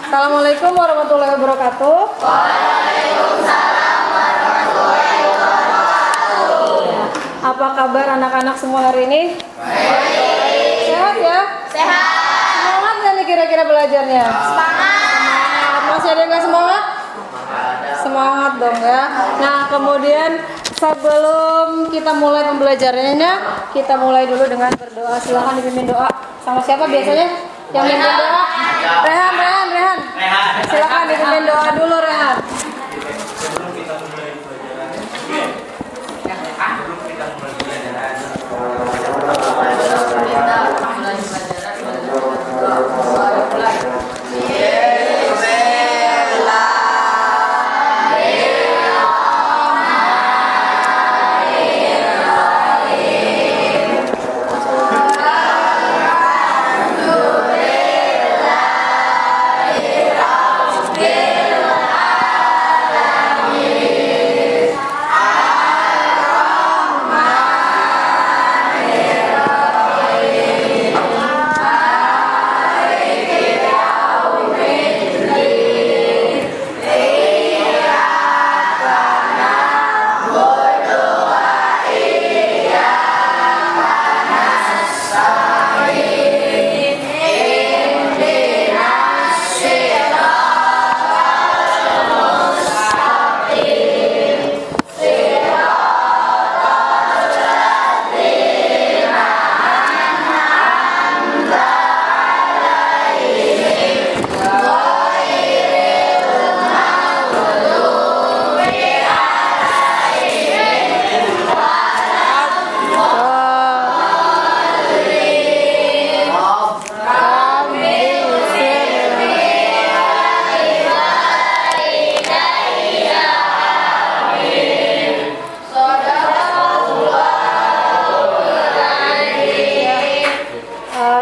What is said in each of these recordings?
Assalamualaikum warahmatullahi wabarakatuh. Waalaikumsalam warahmatullahi wabarakatuh. Apa kabar anak-anak semua hari ini? Baik. Sehat ya? Sehat. Semangat nggak nih kira-kira belajarnya? Semangat. Masih ada yang nggak semangat? Semangat dong ya. Nah, kemudian sebelum kita mulai pembelajarannya, kita mulai dulu dengan berdoa. Silahkan dipimpin doa. Sama siapa biasanya? Yang mimpin doa? Rehan. Silahkan dipimpin doa dulu, Rehan.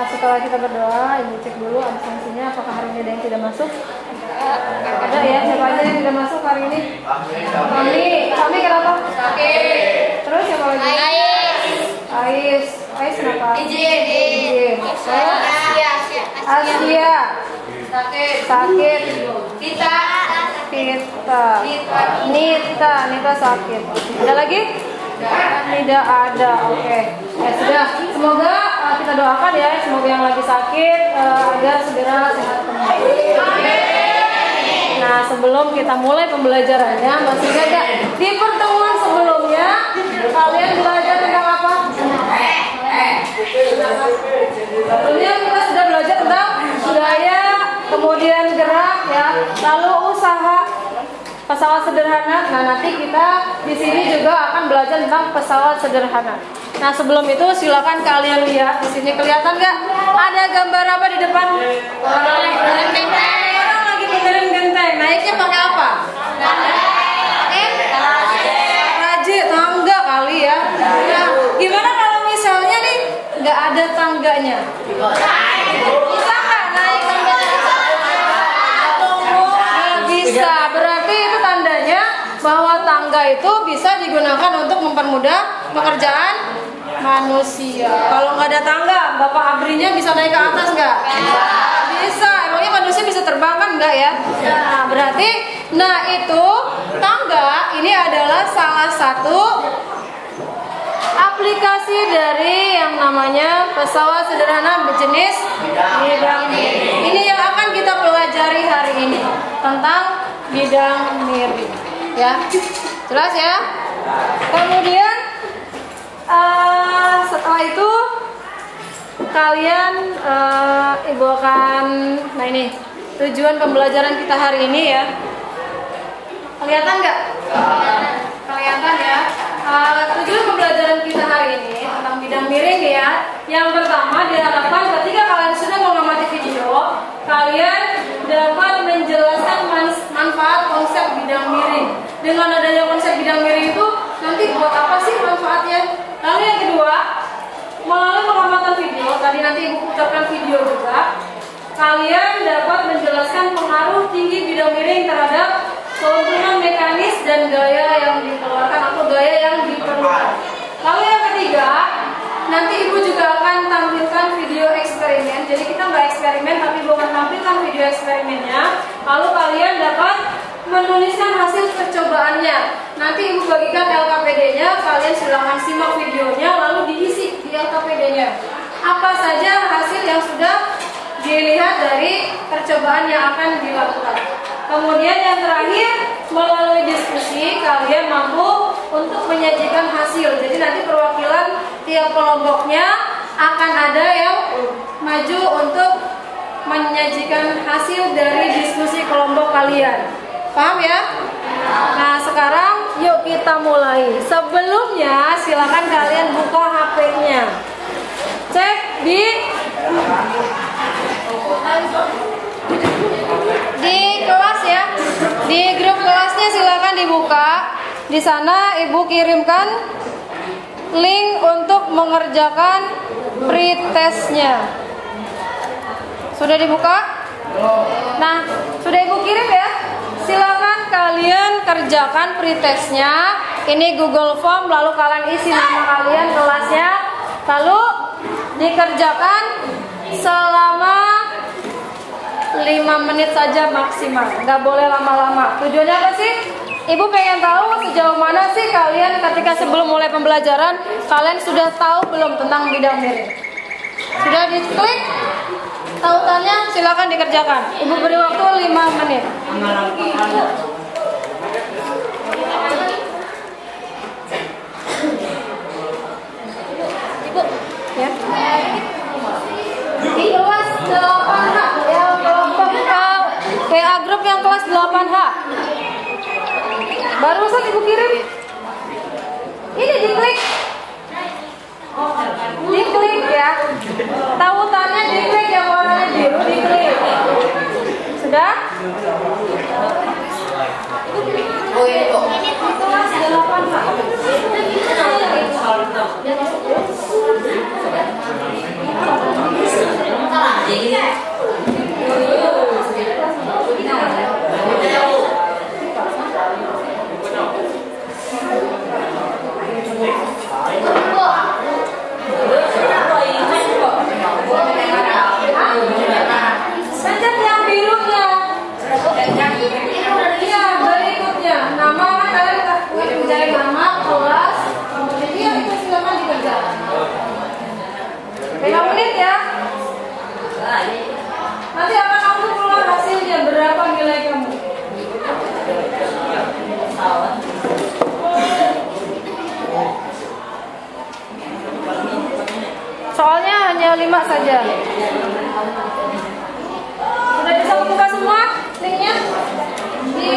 Setelah kita berdoa, ibu cek dulu absensinya apakah hari ini ada yang tidak masuk. Ada ya, siapa aja yang tidak masuk hari ini? Kami kenapa? Sakit. Terus siapa lagi? Ais kenapa? Izin. Asia. Sakit. Nita sakit. Ada lagi? Tidak ada. Oke. Ya sudah. Semoga kita doakan ya, semoga yang lagi sakit agar segera sehat kembali. Nah, sebelum kita mulai pembelajarannya, masih ada di pertemuan sebelumnya kalian belajar tentang apa? Sebelumnya kita sudah belajar tentang gaya, kemudian gerak ya, lalu usaha, pesawat sederhana. Nah, nanti kita di sini juga akan belajar tentang pesawat sederhana. Nah, sebelum itu silakan kalian lihat di sini, kelihatan nggak? Ada gambar apa di depan? Orang lagi benerin genteng. Naiknya pakai apa? Tangga kali ya. Nah, gimana kalau misalnya nih nggak ada tangganya? Bisa nggak naik tangganya? Nggak bisa. Berarti itu tandanya bahwa tangga itu bisa digunakan untuk mempermudah pekerjaan manusia. Kalau nggak ada tangga, Bapak Abrinya bisa naik ke atas nggak? Bisa. Emangnya manusia bisa terbang kan nggak ya? Nah, berarti, itu tangga ini adalah salah satu aplikasi dari yang namanya pesawat sederhana berjenis bidang miring. Ini yang akan kita pelajari hari ini tentang bidang miring. Ya, jelas ya. Kemudian setelah itu kalian ibu akan, nah ini tujuan pembelajaran kita hari ini ya. Kelihatan nggak? Kelihatan ya. Tujuan pembelajaran kita hari ini tentang bidang miring ya. Yang pertama diharapkan ketika kalian sudah mengamati video, kalian dapat menjelaskan manfaat konsep bidang miring. Dengan adanya konsep bidang miring itu nanti buat apa sih manfaatnya? Lalu yang kedua, melalui pengamatan video, tadi nanti ibu putarkan video juga, kalian dapat menjelaskan pengaruh tinggi bidang miring terhadap keuntungan mekanis dan gaya yang dikeluarkan atau gaya yang diperlukan. Lalu yang ketiga, nanti ibu juga akan tampilkan video eksperimen. Jadi kita nggak eksperimen, tapi ibu akan menampilkan video eksperimennya, lalu kalian dapat menuliskan hasil percobaannya. Nanti ibu bagikan LKPD-nya, kalian silahkan simak videonya lalu diisi di LKPD-nya. Apa saja hasil yang sudah dilihat dari percobaan yang akan dilakukan. Kemudian yang terakhir, melalui diskusi kalian mampu untuk menyajikan hasil. Jadi nanti perwakilan tiap kelompoknya akan ada yang maju untuk menyajikan hasil dari diskusi kelompok kalian. Paham ya? Nah sekarang yuk kita mulai. Sebelumnya silakan kalian buka HP-nya. Cek di kelas ya. Di grup kelasnya silakan dibuka. Di sana ibu kirimkan link untuk mengerjakan pretestnya. Sudah dibuka? Nah, sudah ibu kirim ya. Silakan kalian kerjakan pretestnya. Ini Google Form, lalu kalian isi nama kalian, kelasnya, lalu dikerjakan selama 5 menit saja maksimal, nggak boleh lama-lama. Tujuannya apa sih? Ibu pengen tahu sejauh mana sih kalian ketika sebelum mulai pembelajaran kalian sudah tahu belum tentang bidang miring? Sudah diklik tautannya, silakan dikerjakan. Ibu beri waktu 5 menit. Ibu, ya. Di kelas 8H ya, kelompok PA grup yang kelas 8H. Barusan ibu kirim. Ini diklik. Diklik ya. Tautannya diklik, yang warnanya biru diklik. Sudah? Oh ini kok. Kelas 8H. Pencet yang birunya. Iya, berikutnya. Nama kan kalian mencari nama, kelas, jadi yang itu silakan dikerjakan. 5 menit ya. Nanti akan aku keluar hasilnya berapa nilai kamu. Soalnya hanya 5 saja. Sudah bisa membuka semua linknya? Di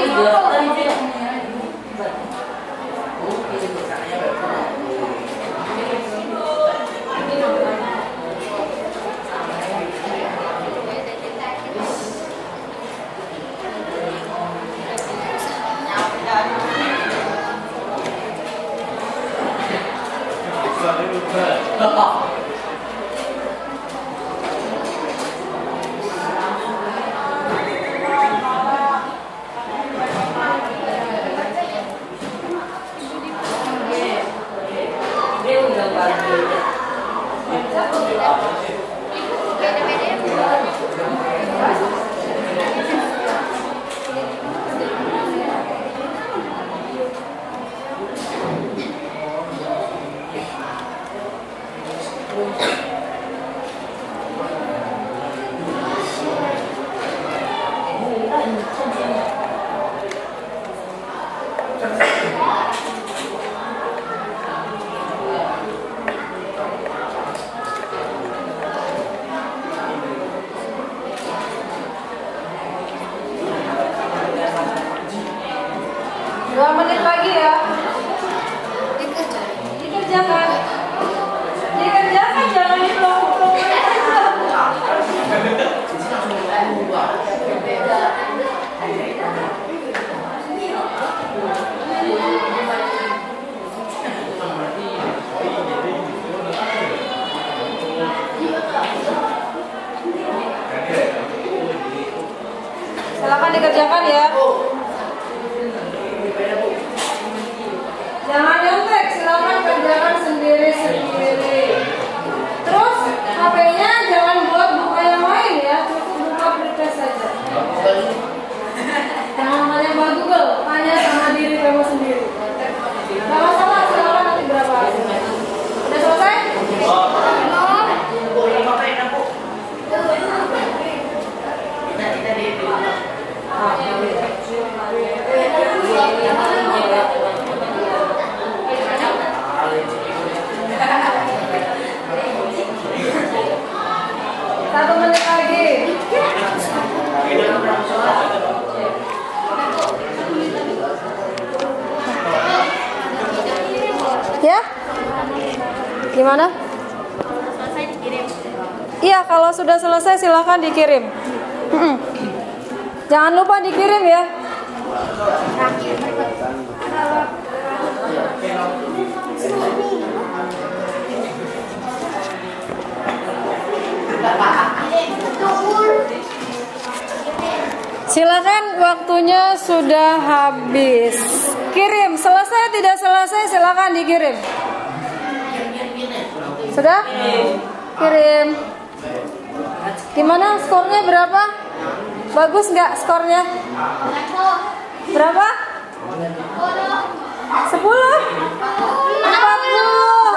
dikerjakan jangan dipelong-pelong. Silakan dikerjakan ya. Jangan nyontek, silakan kerjakan sendiri-sendiri. Terus HP-nya jangan buat buka yang lain ya, cukup buka Satu menit lagi. Ya? Gimana? Selesai dikirim. Iya, kalau sudah selesai silahkan dikirim. Jangan lupa dikirim ya. Silakan, waktunya sudah habis. Kirim, selesai tidak selesai silakan dikirim. Sudah? Kirim. Gimana skornya berapa? Bagus nggak skornya? Berapa? 10? 40?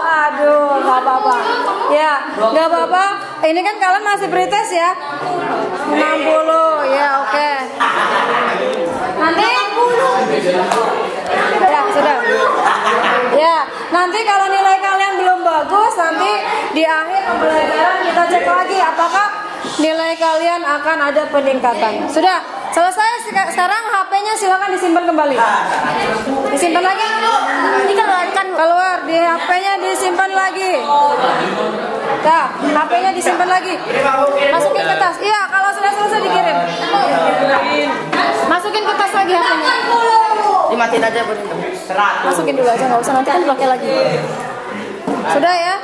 Aduh, nggak apa-apa. Ya, nggak apa-apa. Ini kan kalian masih pretest ya? 60, ya oke. Nanti? Ya, sudah. Ya, nanti kalau nilai kalian belum bagus, nanti di akhir pembelajaran kita cek lagi apakah nilai kalian akan ada peningkatan. Sudah, selesai. Sekarang HP-nya silakan disimpan kembali. Disimpan lagi. Ini keluar di HP-nya disimpan lagi. Nah, HP-nya disimpan lagi. Masukin ke tas. Iya, kalau sudah selesai dikirim. Masukin ke tas lagi HP-nya. Dimatiin aja Bu. 100. Masukin dulu aja, nggak usah nanti kan pakai lagi. Sudah ya.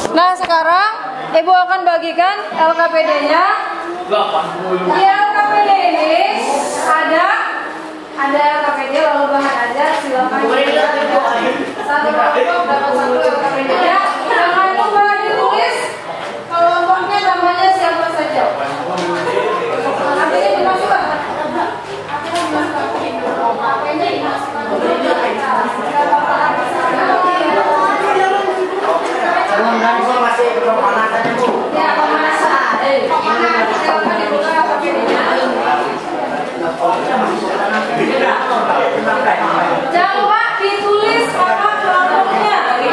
Nah, sekarang Ibu akan bagikan LKPD-nya. Di LKPD ini ada LKPD lalu bahan aja, silakan. Satu kelompok dapat satu LKPD-nya. Jangan lupa ditulis kelompoknya namanya siapa saja. Artinya dimasukkan. Jangan lupa ditulis nama kelompoknya di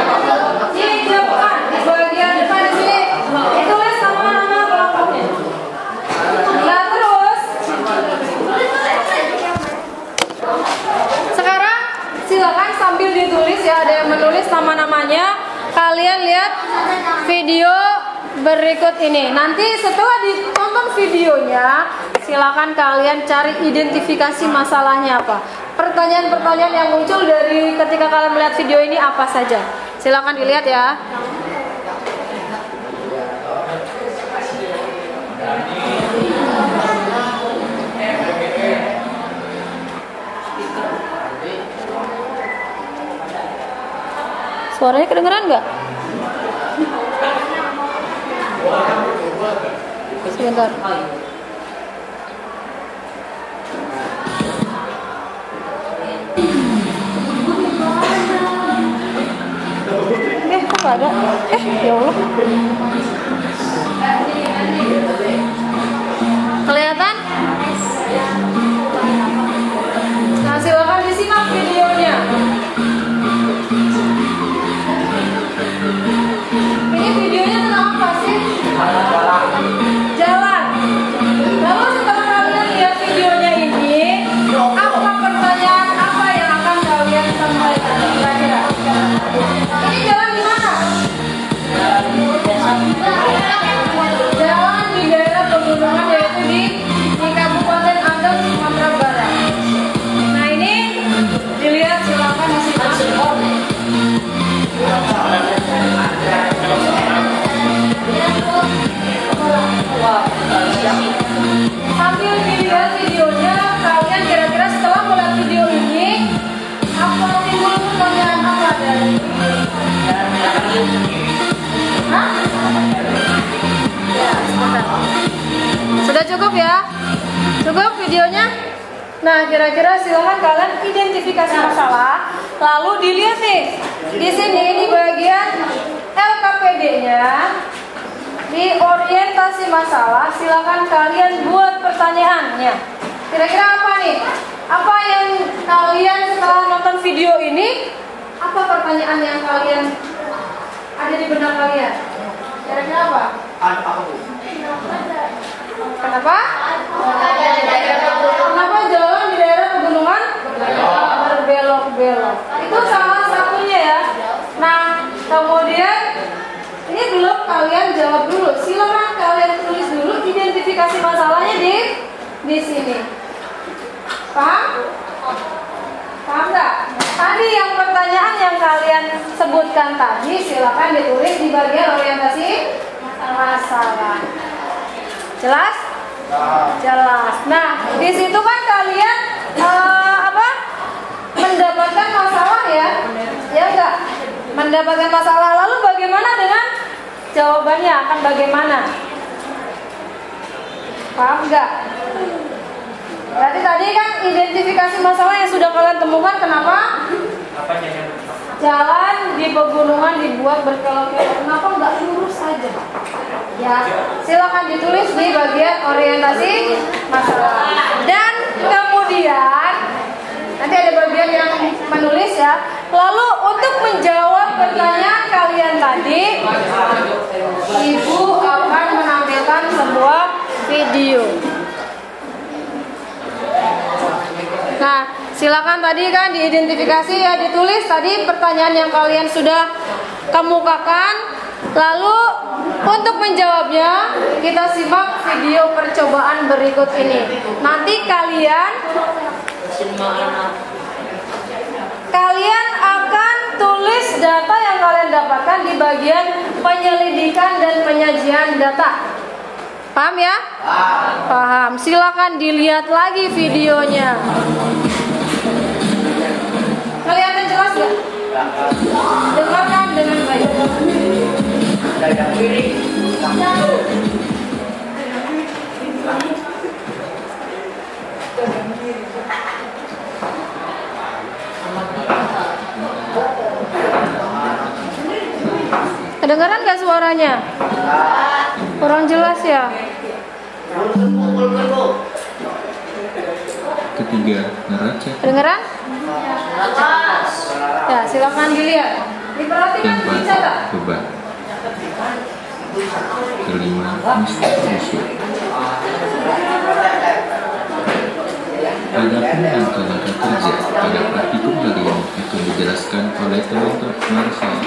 depan, di bagian depan di sini ditulis nama kelompoknya. Nah terus sekarang silakan sambil ditulis ya, ada yang menulis nama-namanya. Kalian lihat video berikut ini. Nanti setelah ditonton videonya, silakan kalian cari identifikasi masalahnya apa. Pertanyaan-pertanyaan yang muncul dari ketika kalian melihat video ini apa saja. Silakan dilihat ya. Suaranya kedengeran nggak? Sebentar. Kok nggak ada? Ya Allah. Kelihatan? Nah, silakan disimak videonya. Ini videonya tentang apa sih? Jalan. Lalu setelah kalian lihat videonya ini, apa pertanyaan apa yang akan kalian sampaikan kira-kira? Ini jalan di mana? Jalan di daerah pegunungan, yaitu di Kabupaten Agam, Sumatera Barat. Nah ini dilihat, silakan disimak. Sambil dilihat videonya, kalian kira-kira setelah melihat video ini, apa timbul pertanyaan apa dari? Hah? Ya, sebentar. Sudah cukup ya? Cukup videonya? Nah, kira-kira silakan kalian identifikasi masalah, lalu dilihat nih di sini di bagian LKPD-nya. di orientasi masalah silakan kalian buat pertanyaannya. Kira-kira apa nih? Apa yang kalian setelah nonton video ini, apa pertanyaan yang kalian ada di benak kalian? Kira-kira apa? Kenapa? Kenapa jalan di daerah pegunungan berbelok-belok? Itu salah satunya ya. Nah, kemudian ini belum kalian jawab dulu. Silakan kalian tulis dulu identifikasi masalahnya di sini. Paham? Paham nggak? Tadi yang pertanyaan yang kalian sebutkan tadi silakan ditulis di bagian orientasi masalah. Jelas? Jelas. Nah, di situ kan kalian mendapatkan masalah ya? Ya enggak? Mendapatkan masalah. Lalu bagaimana dengan jawabannya? Akan bagaimana? Paham enggak? Berarti tadi kan identifikasi masalah yang sudah kalian temukan. Kenapa? Jalan di pegunungan dibuat berkelok-kelok. Kenapa nggak lurus saja? Ya, silakan ditulis di bagian orientasi masalah. Dan kemudian nanti ada bagian yang menulis ya. Lalu untuk menjawab pertanyaan kalian tadi, Ibu akan menampilkan sebuah video. Nah, silakan tadi kan diidentifikasi ya, ditulis tadi pertanyaan yang kalian sudah kemukakan. Lalu untuk menjawabnya kita simak video percobaan berikut ini. Nanti kalian akan tulis data yang kalian dapatkan di bagian penyelidikan dan penyajian data. Paham ya? Paham. Silakan dilihat lagi videonya. Kelihatan jelas nggak? Dengarkan dengan baik. Kedengaran nggak suaranya? Kurang jelas ya? Ketiga, neraca. Kedengaran? Ya, silakan dilihat. Diperhatikan, dicatat. Beban. Kelima, musuh. Adapun langkah-langkah kerja pada praktikum kali ini akan dijelaskan oleh teman-teman saya.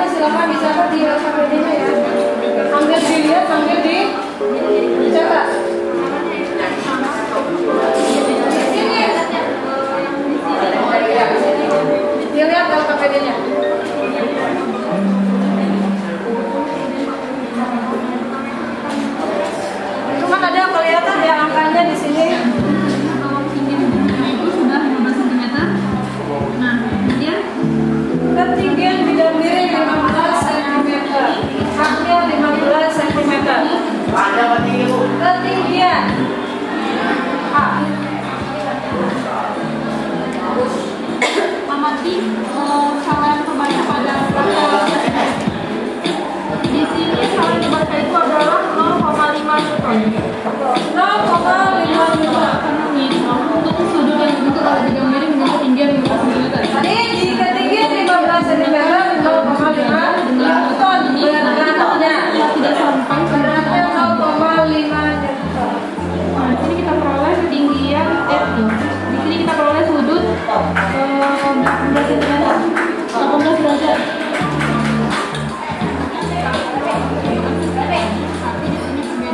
Silakan dicatat di LKPD-nya ya. Sambil dilihat, sambil dicatat. Dilihat LKPD-nya. Itu kan ada kelihatan ya angkanya di sini. Itu sudah 15 cm. Nah, kemudian Ketinggian bidang miring 15 cm. Haknya 15 cm. Ketinggian hak. amati saran pembaca pada level di sini saran pembaca itu adalah 0,5 Newton. 0,5 Newton. Untuk sudut yang dibentuk oleh bidang miring dengan ketinggian 15 cm. Tadi di ketinggian 15 cm 0,5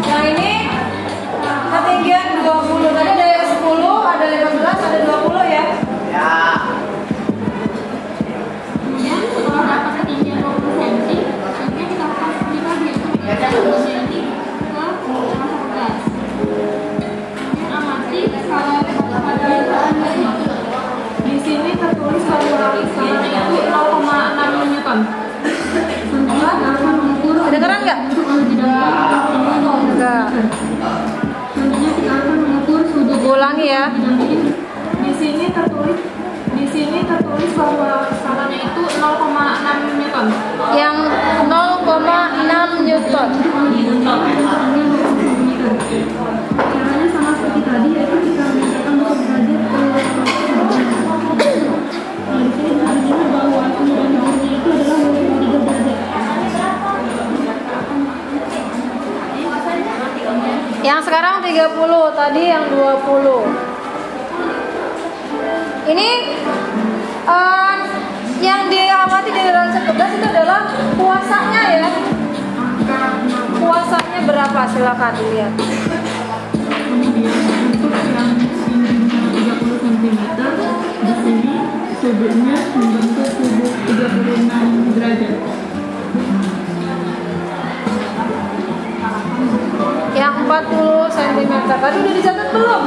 Yang ini ketinggian 20. Tadi ada yang 10, ada 15, ada 20 ya. Kemudian setelah dapat ketinggian 20 cm, selanjutnya kita akan aplikasi yaitu 30 cm ke masa gas. Kemudian amati skala pada di sini tertulis bahwa skalanya itu 0,6 Newton. Selanjutnya kita akan mengukur Kedengeran nggak? Enggak. Selanjutnya kita akan mengukur sudut. Ulangi ya. Di sini tertulis bahwa skalanya itu 0,6 Newton. Yang 0,6 Newton. Caranya sama seperti tadi, yaitu kita menyatakan bentuk derajat ke nah, di sini kita lihat bahwa kemudian bawahnya itu adalah 23 derajat. Yang sekarang 30, tadi yang 20. Ini yang diamati dari derajat kebelas itu adalah puasanya ya. Puasanya berapa? Silakan dilihat. Kemudian untuk yang tinggi 30 cm, di sini sudutnya membentuk sudut 36 derajat. Yang 40 cm. Tadi udah dicatat belum?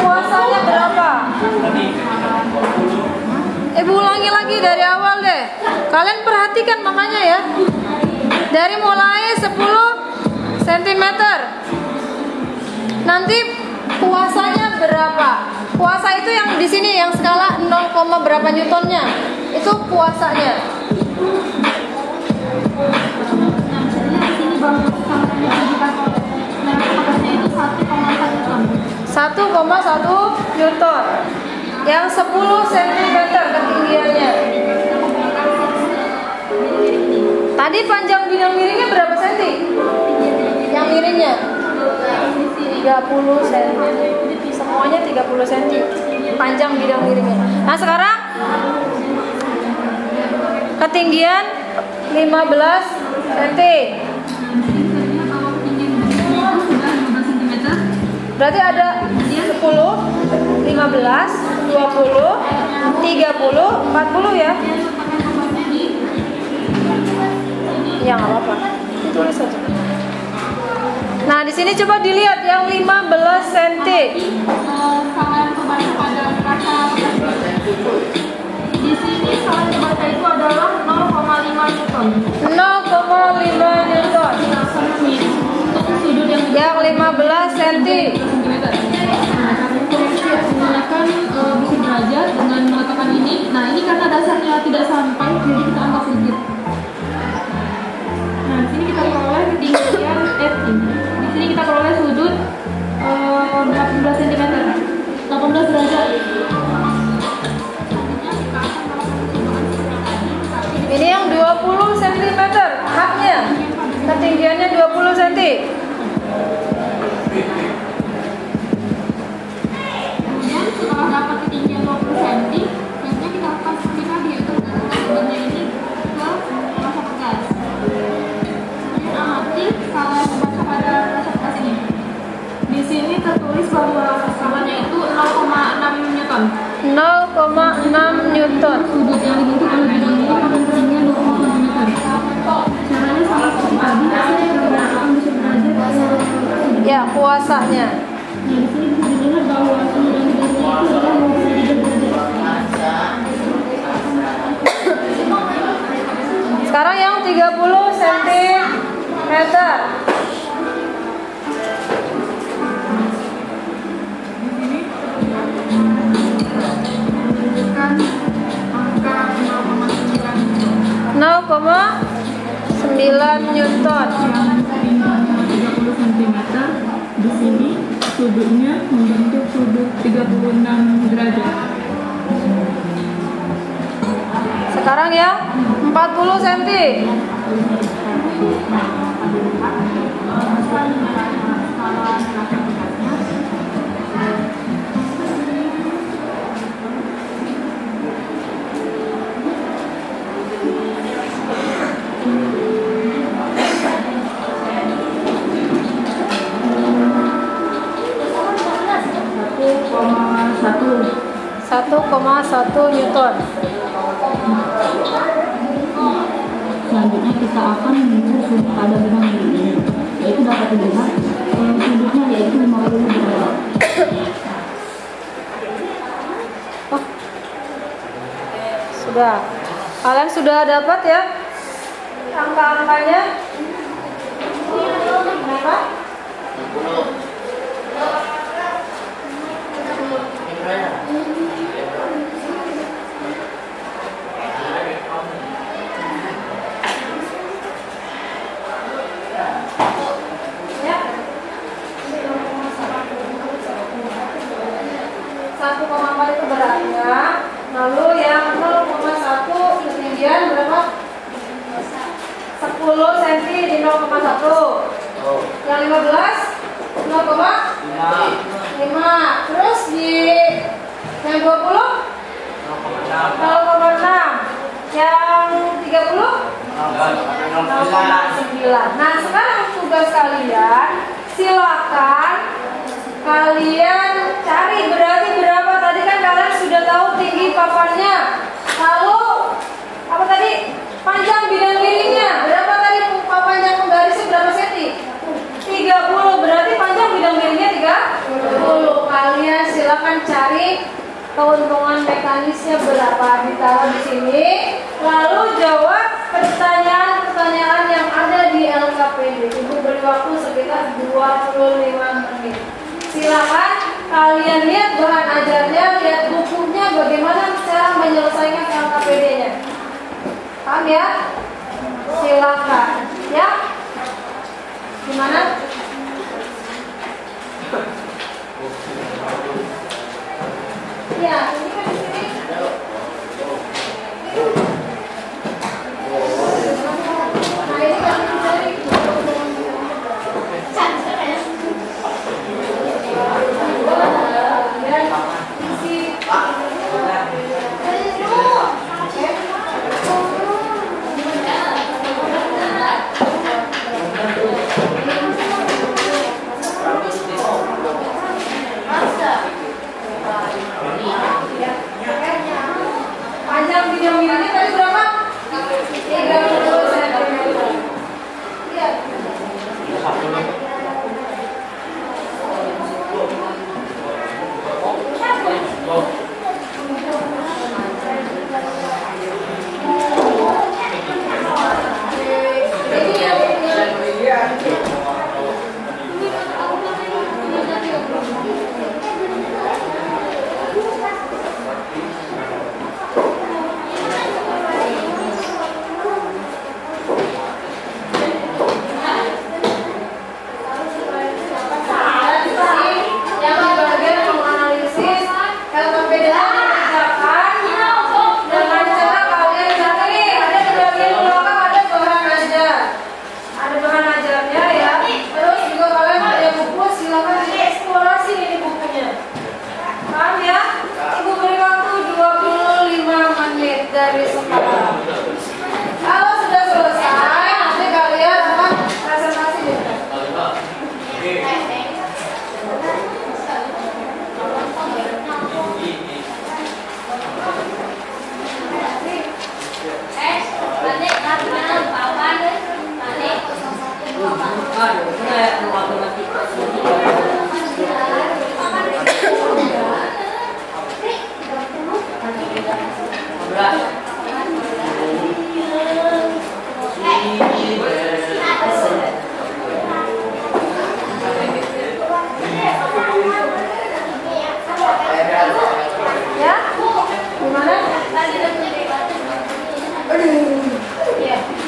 Puasanya berapa? Ibu ulangi lagi dari awal deh. Kalian perhatikan makanya ya. Dari mulai 10 cm. Nanti puasanya berapa? Puasa itu yang di sini yang skala 0, berapa newtonnya? Itu puasanya. Nah, jadi di sini bahwa skalanya kita pakainya itu 1,1 Newton. 1,1 Newton. Yang 10 cm ketinggiannya. Tadi panjang bidang miringnya berapa senti? Yang miringnya 30 cm. Semuanya 30 cm panjang bidang miringnya. Nah, sekarang ketinggian 15 cm. Berarti ada 10, 15, 20, 30, 40 ya. Ya nggak apa-apa, ditulis saja. Nah di sini coba dilihat yang 15 cm. Skalanya terbaca pada rasa. Di sini skalanya terbaca itu adalah 0,5 Newton. 0,5 Newton. Sudut yang 15 cm. Menggunakan besi derajat dengan meletakkan ini. Nah ini karena dasarnya tidak sampai, jadi kita angkat sedikit. Nah di sini kita peroleh ketinggian di sini kita peroleh sudut 18 cm, 18 derajat. Ini yang 20 cm haknya. Ketinggiannya 20 cm. Kemudian setelah dapat ketinggian 20 cm, selanjutnya kita akan seperti tadi, yaitu sudutnya ini ke masa gas. Kemudian amati skala yang terbaca pada masa gas ini. Di sini tertulis bahwa skalanya itu 0,6 Newton. 0,6 Newton. Sudut yang dibentuk oleh bidang ini pada ketinggian 20 cm. Caranya sama seperti tadi, kita menggunakan besi derajat ke sudut. Ya, puasanya. Nah, di sini bisa dilihat bahwa sudut yang dibentuknya itu adalah 23 derajat. Sekarang yang 30 cm. Newton. 30 cm. Di sini sudutnya membentuk sudut 36 derajat. Sekarang yang 40 cm. Newton. Selanjutnya kita akan menuju pada bidang ini, yaitu dapat dilihat sudutnya yaitu 50 derajat. Oh. Sudah. Kalian sudah dapat ya angka-angkanya? Berapa? Itu beratnya, lalu yang 0,1 ketinggian berapa? 10 cm di 0,1. Yang 15 0,5. Terus di yang 20 0,6. Yang 30 0,9. Nah, sekarang tugas kalian, silakan kalian cari berarti berapa. Tadi kan kalian sudah tahu tinggi papannya. Lalu apa tadi? Panjang bidang miringnya. Berapa tadi panjang penggarisnya berapa senti? 30. Berarti panjang bidang miringnya 30. Kalian silakan cari keuntungan mekanisnya berapa, ditaruh di sini. Lalu jawab pertanyaan-pertanyaan yang ada di LKPD. Ibu beri waktu sekitar 25 menit. Silakan kalian lihat bahan ajarnya, lihat bukunya, bagaimana cara menyelesaikan LKPD-nya. Paham ya? Silakan. Ya? Gimana? Ya, ini kan di sini. Nah, ini kan dari panjang bidang miringnya tadi berapa? 30 cm. Lihat. Dari sekarang. Kalau sudah selesai, nanti kalian akan presentasi deh. Ya, gimana? Iya.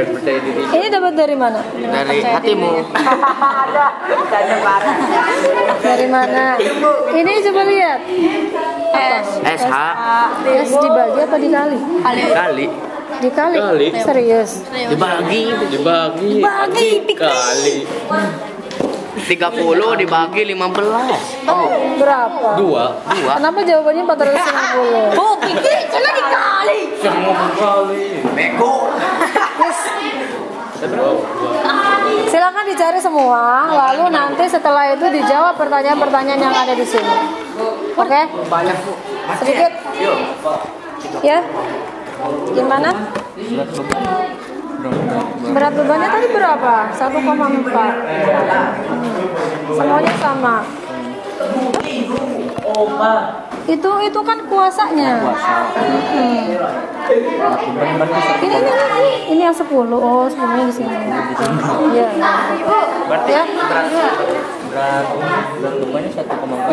Percaya diri. Ini dapat dari mana? Dari hatimu. Dari mana? Ini coba lihat. SH S dibagi apa dikali? kali Dikali. Serius. dibagi kali 30 dibagi 15. Oh, Berapa? dua. Kenapa jawabannya 450? Oh, pikir karena dikali. Bego. Silakan dicari semua, lalu nanti setelah itu dijawab pertanyaan-pertanyaan yang ada di sini. Oke? Banyak Bu. Sedikit. Ya? Gimana? Berat bebannya tadi berapa? 1,4. Semuanya sama. Itu kan kuasanya. Ini yang 10. Oh, sebenarnya di sini. Iya. Berarti Ya. berat bebannya 1,4.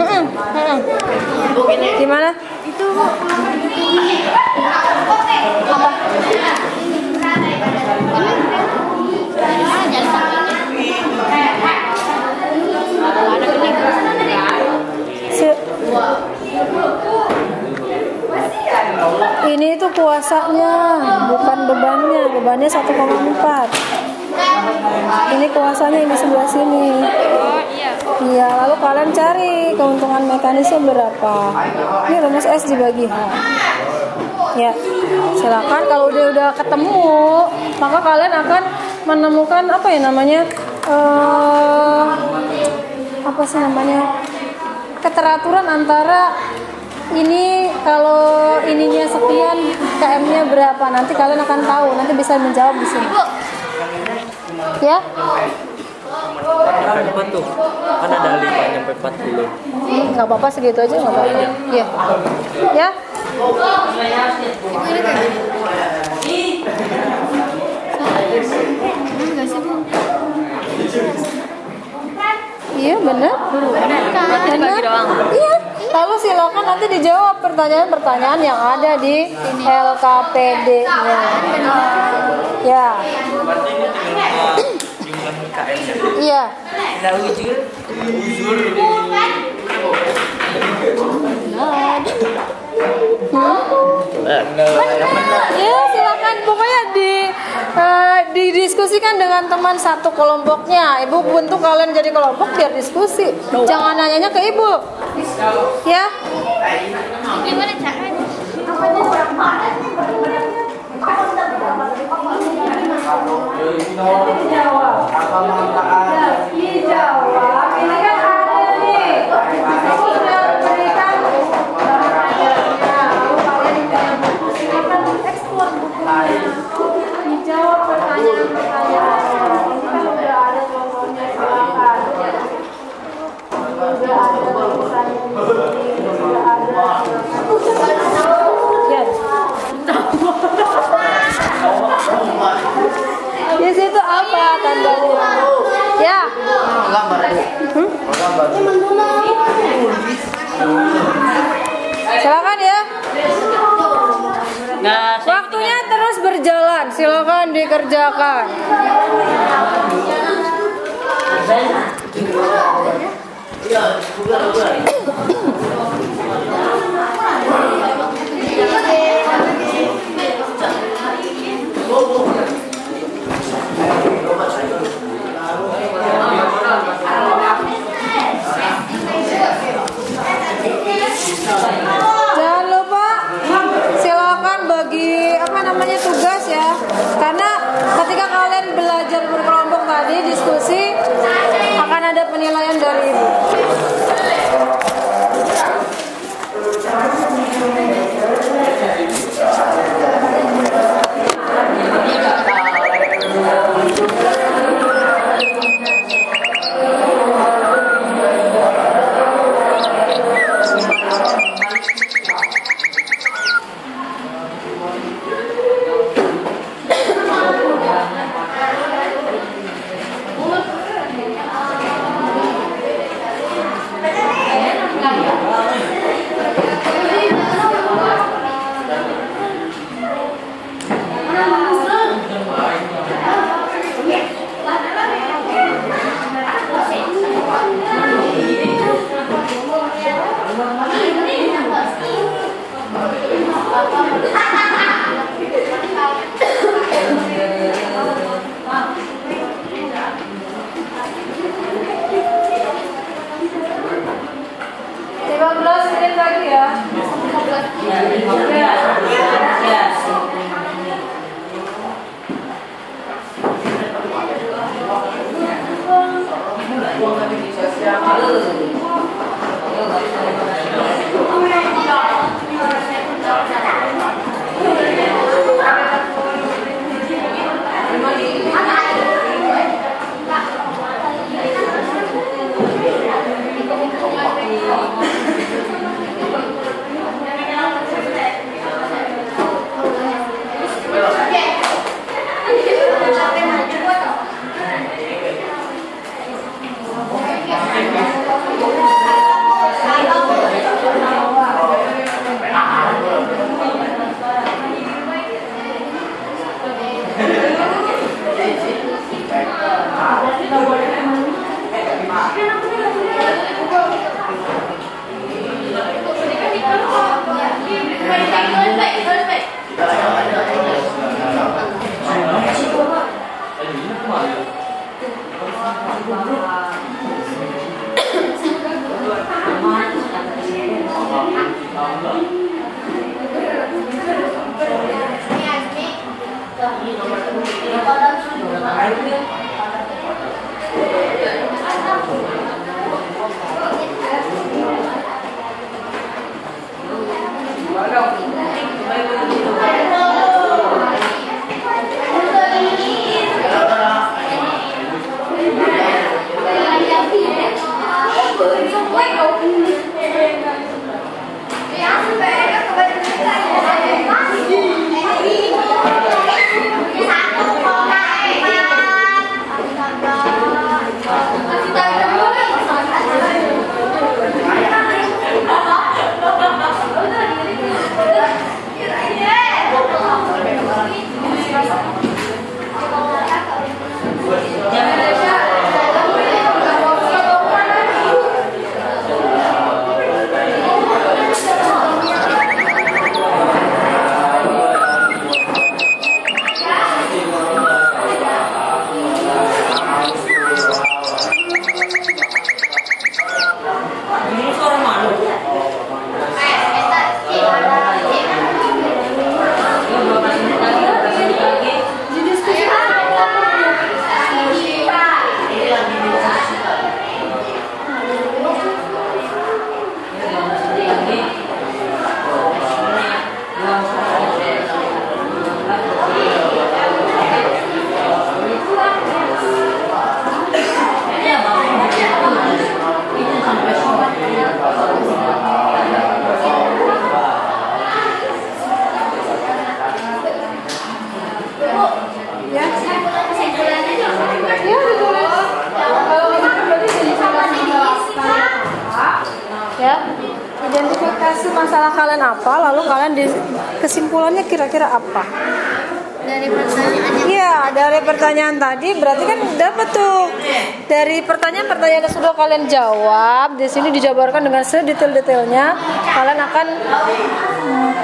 Gimana? Itu Apa? Ini itu kuasanya, bukan bebannya. Bebannya 1,4. Ini kuasanya ini sebelah sini. Iya, lalu kalian cari keuntungan mekanisnya berapa. Ini rumus S dibagi H. Ya, silakan kalau dia udah ketemu, maka kalian akan menemukan apa ya namanya? Apa sih namanya? Keteraturan antara ini kalau ininya sekian, KM-nya berapa. Nanti kalian akan tahu, nanti bisa menjawab di sini. Ya? Berapa tuh? Kan ada 5 sampai 40. Nggak apa-apa segitu aja nggak apa-apa. Iya. Ya? Iya benar. Benar. Iya. Lalu silakan nanti dijawab pertanyaan-pertanyaan yang ada di LKPD-nya. Ya. Iya. Ya silakan pokoknya didiskusikan dengan teman satu kelompoknya. Ibu bentuk kalian jadi kelompok biar diskusi. Jangan nanyanya ke ibu. Ya. gimana caranya? Dijawab. Ini kan ada nih. Aku sudah berikan pertanyaannya. Lalu kalian silakan ekspor bukunya. Dijawab pertanyaan-pertanyaan. Ini kan udah ada contohnya, silakan. Udah ada tulisannya di sini. Udah ada. Ya. Di situ apa tandanya? Ya. Silakan ya. Waktunya terus berjalan. Silakan dikerjakan. Jangan lupa silakan bagi tugas ya, karena ketika kalian belajar berkelompok tadi diskusi akan ada penilaian dari ibu. menit lagi ya. Identifikasi masalah kalian apa, lalu kalian kesimpulannya kira-kira apa? Dari pertanyaannya. Iya, dari pertanyaan tadi berarti kan dapat tuh. Dari pertanyaan-pertanyaan yang sudah kalian jawab, di sini dijabarkan dengan sedetail-detailnya. Kalian akan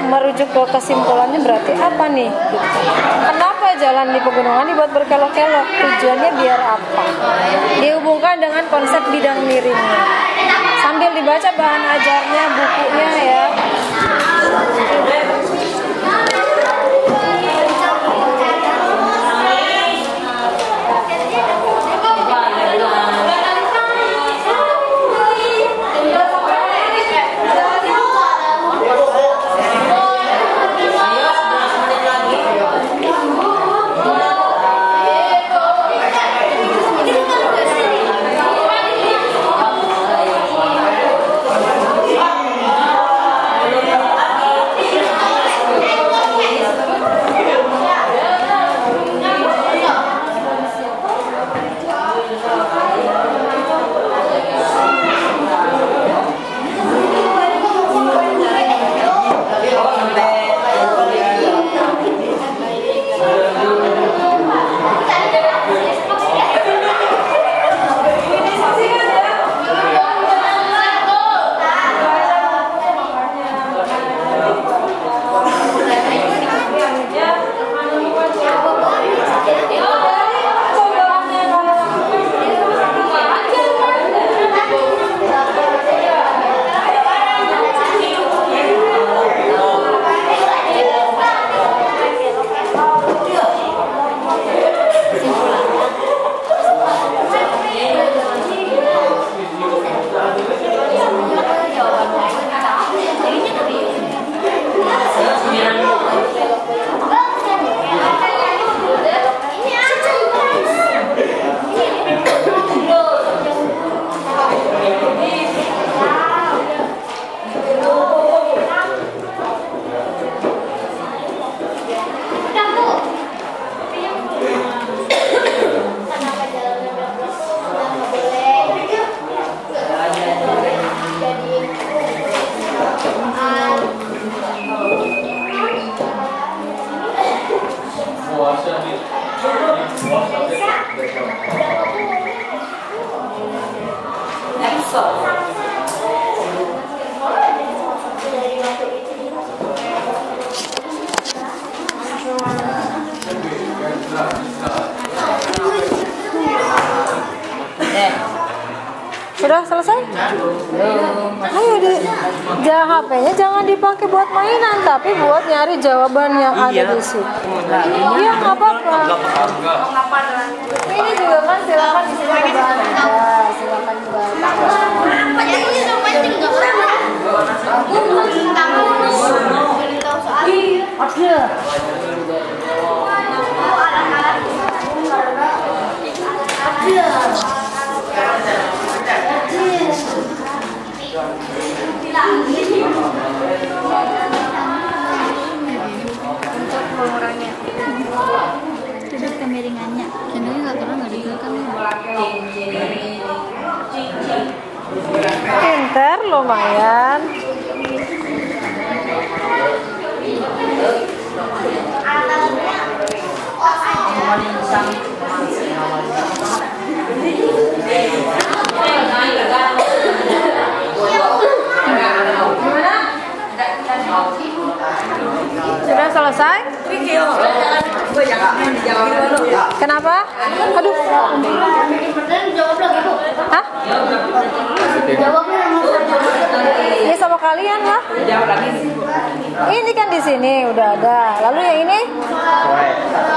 merujuk ke kesimpulannya berarti apa nih? Gitu. Kenapa jalan di pegunungan dibuat berkelok-kelok? Tujuannya biar apa? Dihubungkan dengan konsep bidang miringnya. Sambil dibaca bahan ajarnya, bukunya ya. Sudah selesai? Ayo HP-nya jangan dipakai buat mainan, tapi buat nyari jawaban yang ada di situ. Iya, nggak apa-apa. Ini juga kan silakan di sini ada bahan aja, silakan dibaca. Tidak kemiringannya, channelnya nggak pernah nggak digunakan. Pinter, lumayan. Sudah selesai? Kenapa? Aduh. Hah? Ini sama kalian lah. Ini kan di sini udah ada. Lalu yang ini?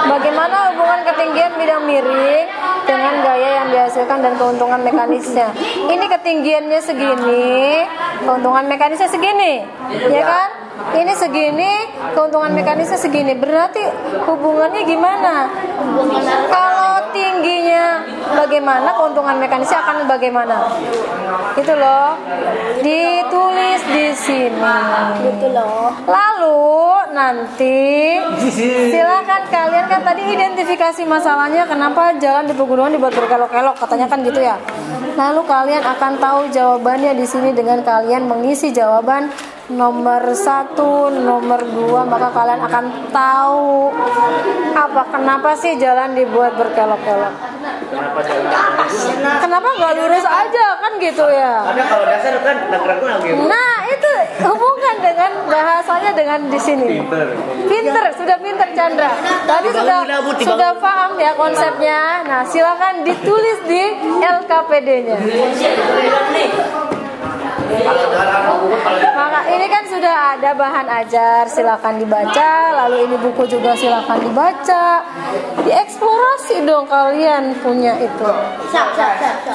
Bagaimana hubungan ketinggian bidang miring dengan gaya yang dihasilkan dan keuntungan mekanisnya? Ini ketinggiannya segini, keuntungan mekanisnya segini, ya kan? Ini segini, keuntungan mekanisnya segini. Berarti hubungannya gimana? Kalau tingginya bagaimana, keuntungan mekanisnya akan bagaimana? Itu loh. Ditulis di sini. Gitu loh. Lalu nanti silakan kalian, kan tadi identifikasi masalahnya kenapa jalan di pegunungan dibuat berkelok-kelok, katanya kan gitu ya. Lalu kalian akan tahu jawabannya di sini dengan kalian mengisi jawaban nomor 1, nomor 2, maka kalian akan tahu kenapa sih jalan dibuat berkelok-kelok. Kenapa nggak lurus aja kan gitu ya? Ada kalau dasar kan ragu-ragu lagi. Nah itu hubungkan dengan bahasanya dengan di sini. Pinter, sudah pinter Chandra. Tadi sudah paham ya konsepnya. Nah silakan ditulis di LKPD-nya. Maka ini kan sudah ada bahan ajar, silakan dibaca. Lalu ini buku juga silakan dibaca. Dieksplorasi dong kalian punya itu.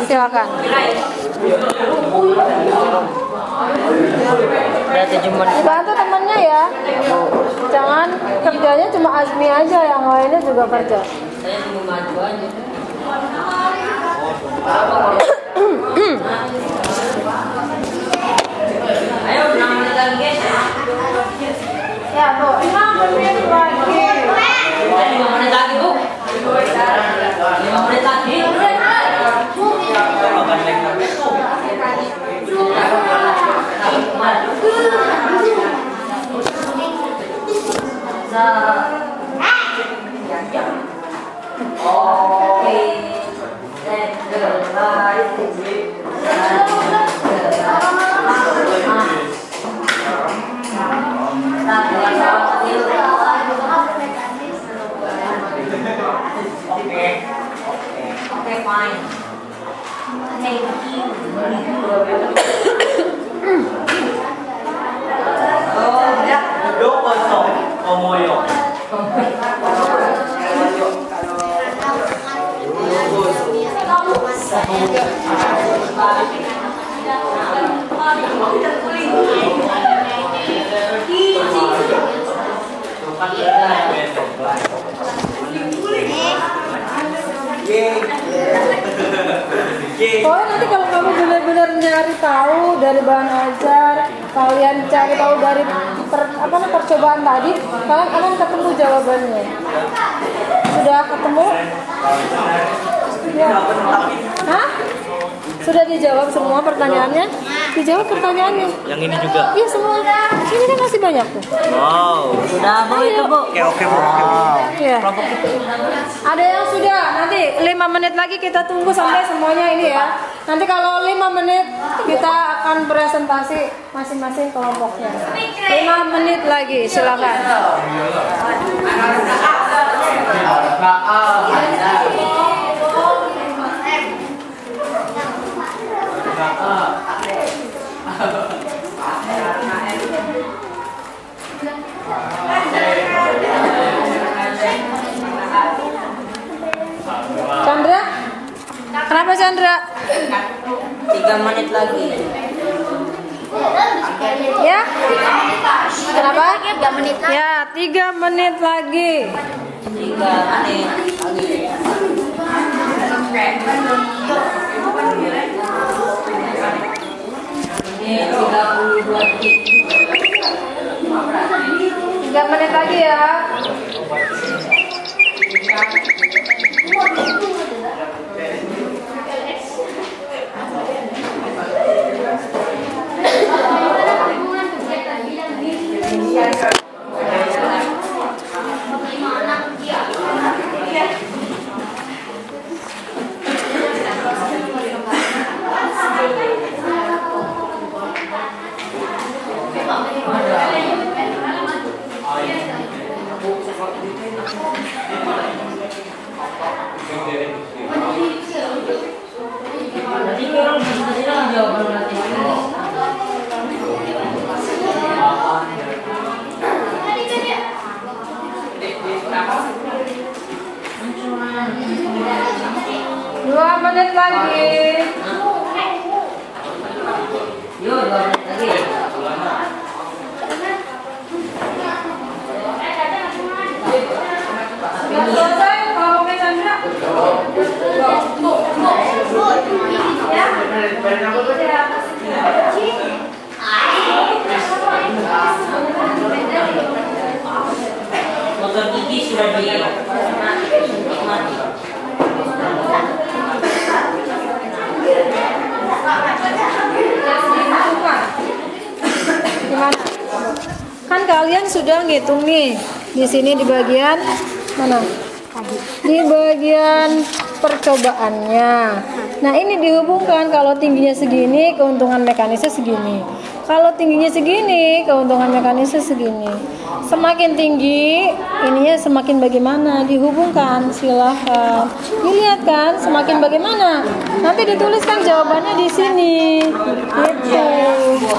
Silakan. Dibantu temennya ya. Jangan kerjanya cuma Azmi aja, yang lainnya juga kerja. Ayo 6 menit lagi guys. Ya tuh 5 menit lagi. 5 menit lagi Bu. 5 menit lagi. Okay, fine. Thank you. Oh, ya. Dua kosong. Omoyo. Pokoknya nanti kalau kamu benar-benar nyari tahu dari bahan ajar, kalian cari tahu dari percobaan tadi, kalian akan ketemu jawabannya. Sudah ketemu? Ya. Hah? Sudah dijawab semua pertanyaannya? Dijawab pertanyaannya. Yang ini juga. Iya semua. Ini kan masih banyak tuh. Wow. Sudah Bu itu Bu. Oke Bu. Ya. Ya. Ada yang sudah, nanti 5 menit lagi kita tunggu sampai semuanya ini ya. Nanti kalau 5 menit kita akan presentasi masing-masing kelompoknya. 5 menit lagi, silakan. Chandra? Kenapa Chandra? 3 menit lagi. Ya? Kenapa? 3 menit lagi. Ya, 3 menit lagi. 3 menit lagi. Ini 32 detik. 3 menit lagi ya. Dua menit lagi. Yo, 2 menit lagi. Sudah selesai kelompoknya Chandra? Motor gigi sudah mati. Gimana? Kan kalian sudah ngitung nih. Di sini di bagian mana? Di bagian percobaannya. Nah, ini dihubungkan kalau tingginya segini, keuntungan mekanisnya segini. Kalau tingginya segini, keuntungan mekanisnya segini. Semakin tinggi, ininya semakin bagaimana? Dihubungkan, silahkan. Dilihat kan, semakin bagaimana? Nanti dituliskan jawabannya di sini. Gitu.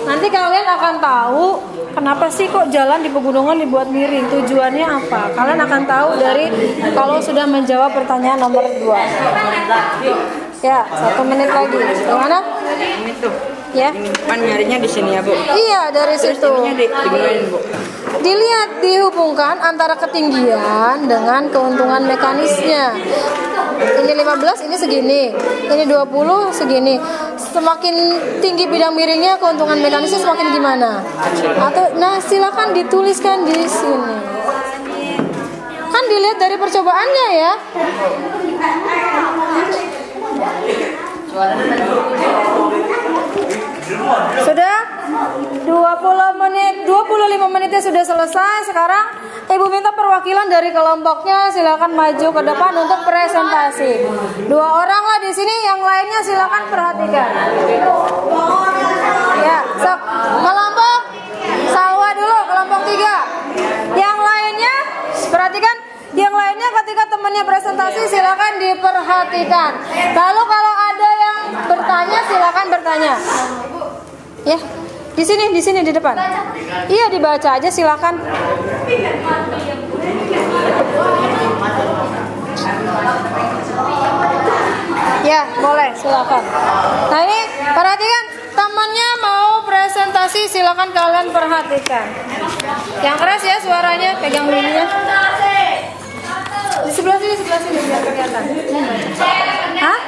Nanti kalian akan tahu kenapa sih kok jalan di pegunungan dibuat miring. Tujuannya apa? Kalian akan tahu dari kalau sudah menjawab pertanyaan nomor 2. Ya, 1 menit lagi. Gimana? Ini tuh. Ya. Ini depan nyarinya di sini ya, Bu. Iya, dari Terus situ. ininya digimanain, Bu? Dilihat, dihubungkan antara ketinggian dengan keuntungan mekanisnya. Ini 15, ini segini. Ini 20, segini. Semakin tinggi bidang miringnya, keuntungan mekanisnya semakin gimana? Atau nah, silakan dituliskan di sini. Kan dilihat dari percobaannya ya. Sudah 20 menit, 25 menitnya sudah selesai. Sekarang Ibu minta perwakilan dari kelompoknya silakan maju ke depan untuk presentasi. 2 orang lah di sini, yang lainnya silakan perhatikan. Ya, sok kelompok Salwa dulu, kelompok 3. Yang lainnya perhatikan. Yang lainnya ketika temannya presentasi silakan diperhatikan. Lalu kalau ada yang bertanya silakan bertanya. Ya, di sini di depan. Iya, dibaca aja silakan. Ya, boleh silakan. Nah ini perhatikan, temannya mau presentasi silakan kalian perhatikan. Yang keras ya suaranya, pegang mininya. Di sebelah sini biar kelihatan. Hah?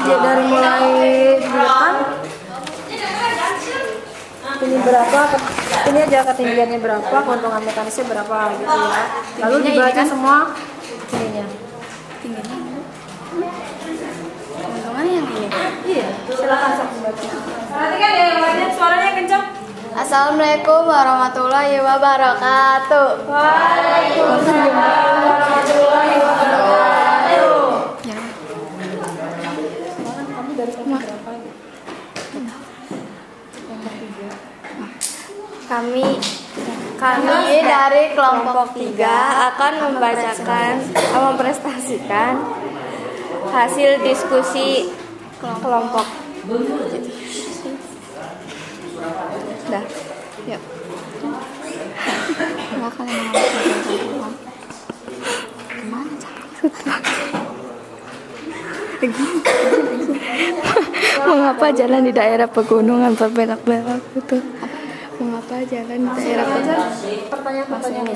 Ya, dari mulai di depan. Ini berapa? Ini aja ketinggiannya berapa, keuntungan mekanisnya berapa gitu ya. Lalu dibaca semua ininya. Tingginya keuntungannya yang ini. Iya, silakan sok dibaca. Perhatikan ya, yang lainnya suaranya kencang. Assalamualaikum warahmatullahi wabarakatuh. Waalaikumsalam warahmatullahi wabarakatuh. Ya. Kamu dari kelompok berapa? Kami dari kelompok 3 akan mempresentasikan hasil diskusi kelompok. Dah. Yuk. Enggak kalian mau kemana mengapa jalan di daerah pegunungan berbelok-belok gitu? Mengapa jalan di daerah pegunungan? Pertanyaan-pertanyaannya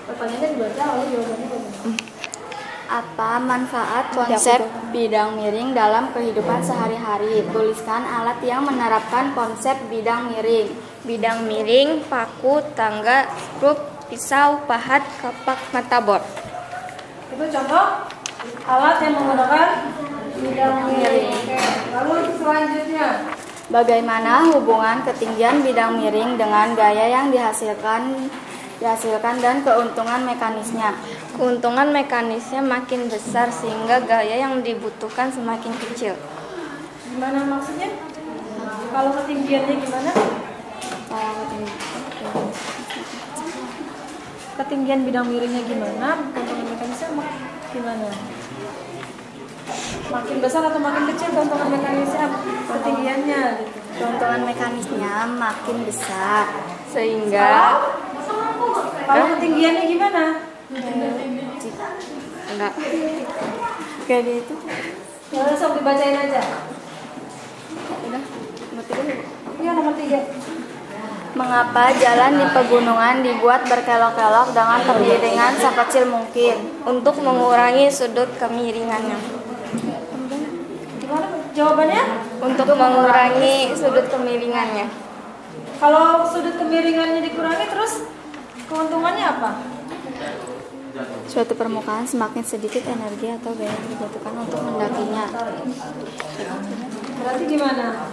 pertanyaannya dibaca lalu jawabannya bagaimana? Apa manfaat konsep bidang miring dalam kehidupan sehari-hari? Tuliskan alat yang menerapkan konsep bidang miring. Bidang miring, paku, tangga, skrup, pisau, pahat, kapak, matabor. Itu contoh alat yang menggunakan bidang miring. Oke. Lalu selanjutnya, Bagaimana hubungan ketinggian bidang miring dengan gaya yang dihasilkan dan keuntungan mekanisnya? Keuntungan mekanisnya makin besar sehingga gaya yang dibutuhkan semakin kecil. gimana maksudnya? Kalau ketinggiannya gimana? Ketinggian bidang miringnya gimana? Keuntungan mekanisnya gimana? Makin besar atau makin kecil keuntungan mekanisnya ketinggiannya? Gitu. Keuntungan mekanisnya makin besar sehingga Kalau ketinggiannya gimana? enggak kayak gitu. Ya, sok dibacain aja. Udah, nomor 3. Iya, nomor 3. Mengapa jalan di pegunungan dibuat berkelok-kelok dengan kemiringan sekecil mungkin untuk mengurangi sudut kemiringannya? Gimana jawabannya? Untuk mengurangi sudut kemiringannya. Kalau sudut kemiringannya dikurangi terus keuntungannya apa? Suatu permukaan semakin sedikit energi atau gaya yang dibutuhkan untuk mendakinya. Berarti gimana?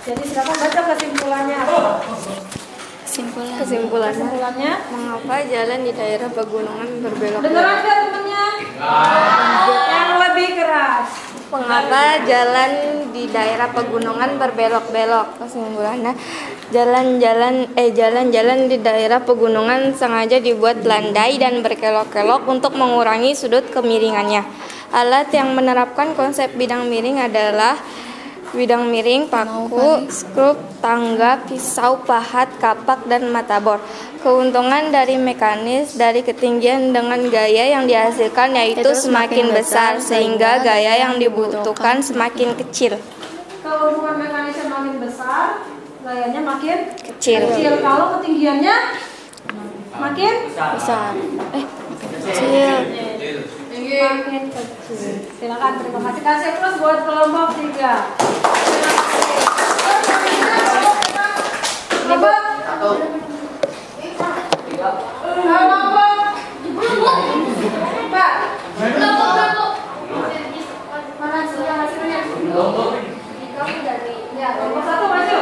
Jadi silakan baca kesimpulannya. Kesimpulannya Mengapa jalan di daerah pegunungan berbelok-belok? dengeran nggak temennya? Yang lebih keras. Mengapa jalan di daerah pegunungan berbelok-belok? Kesimpulannya, jalan-jalan di daerah pegunungan sengaja dibuat landai dan berkelok-kelok untuk mengurangi sudut kemiringannya. Alat yang menerapkan konsep bidang miring adalah bidang miring, paku, skrup, tangga, pisau, pahat, kapak, dan matabor. Keuntungan dari mekanis dari ketinggian dengan gaya yang dihasilkan yaitu semakin besar sehingga gaya yang dibutuhkan semakin kecil. Keuntungan mekanisnya makin besar, gayanya makin Kecil. Kalau ketinggiannya makin Besar. Kecil. makin kecil. Silakan, terima kasih. Kasih plus buat kelompok 3. Kelompok Pak. Mana sudah hasilnya? Ya, kelompok 1 maju.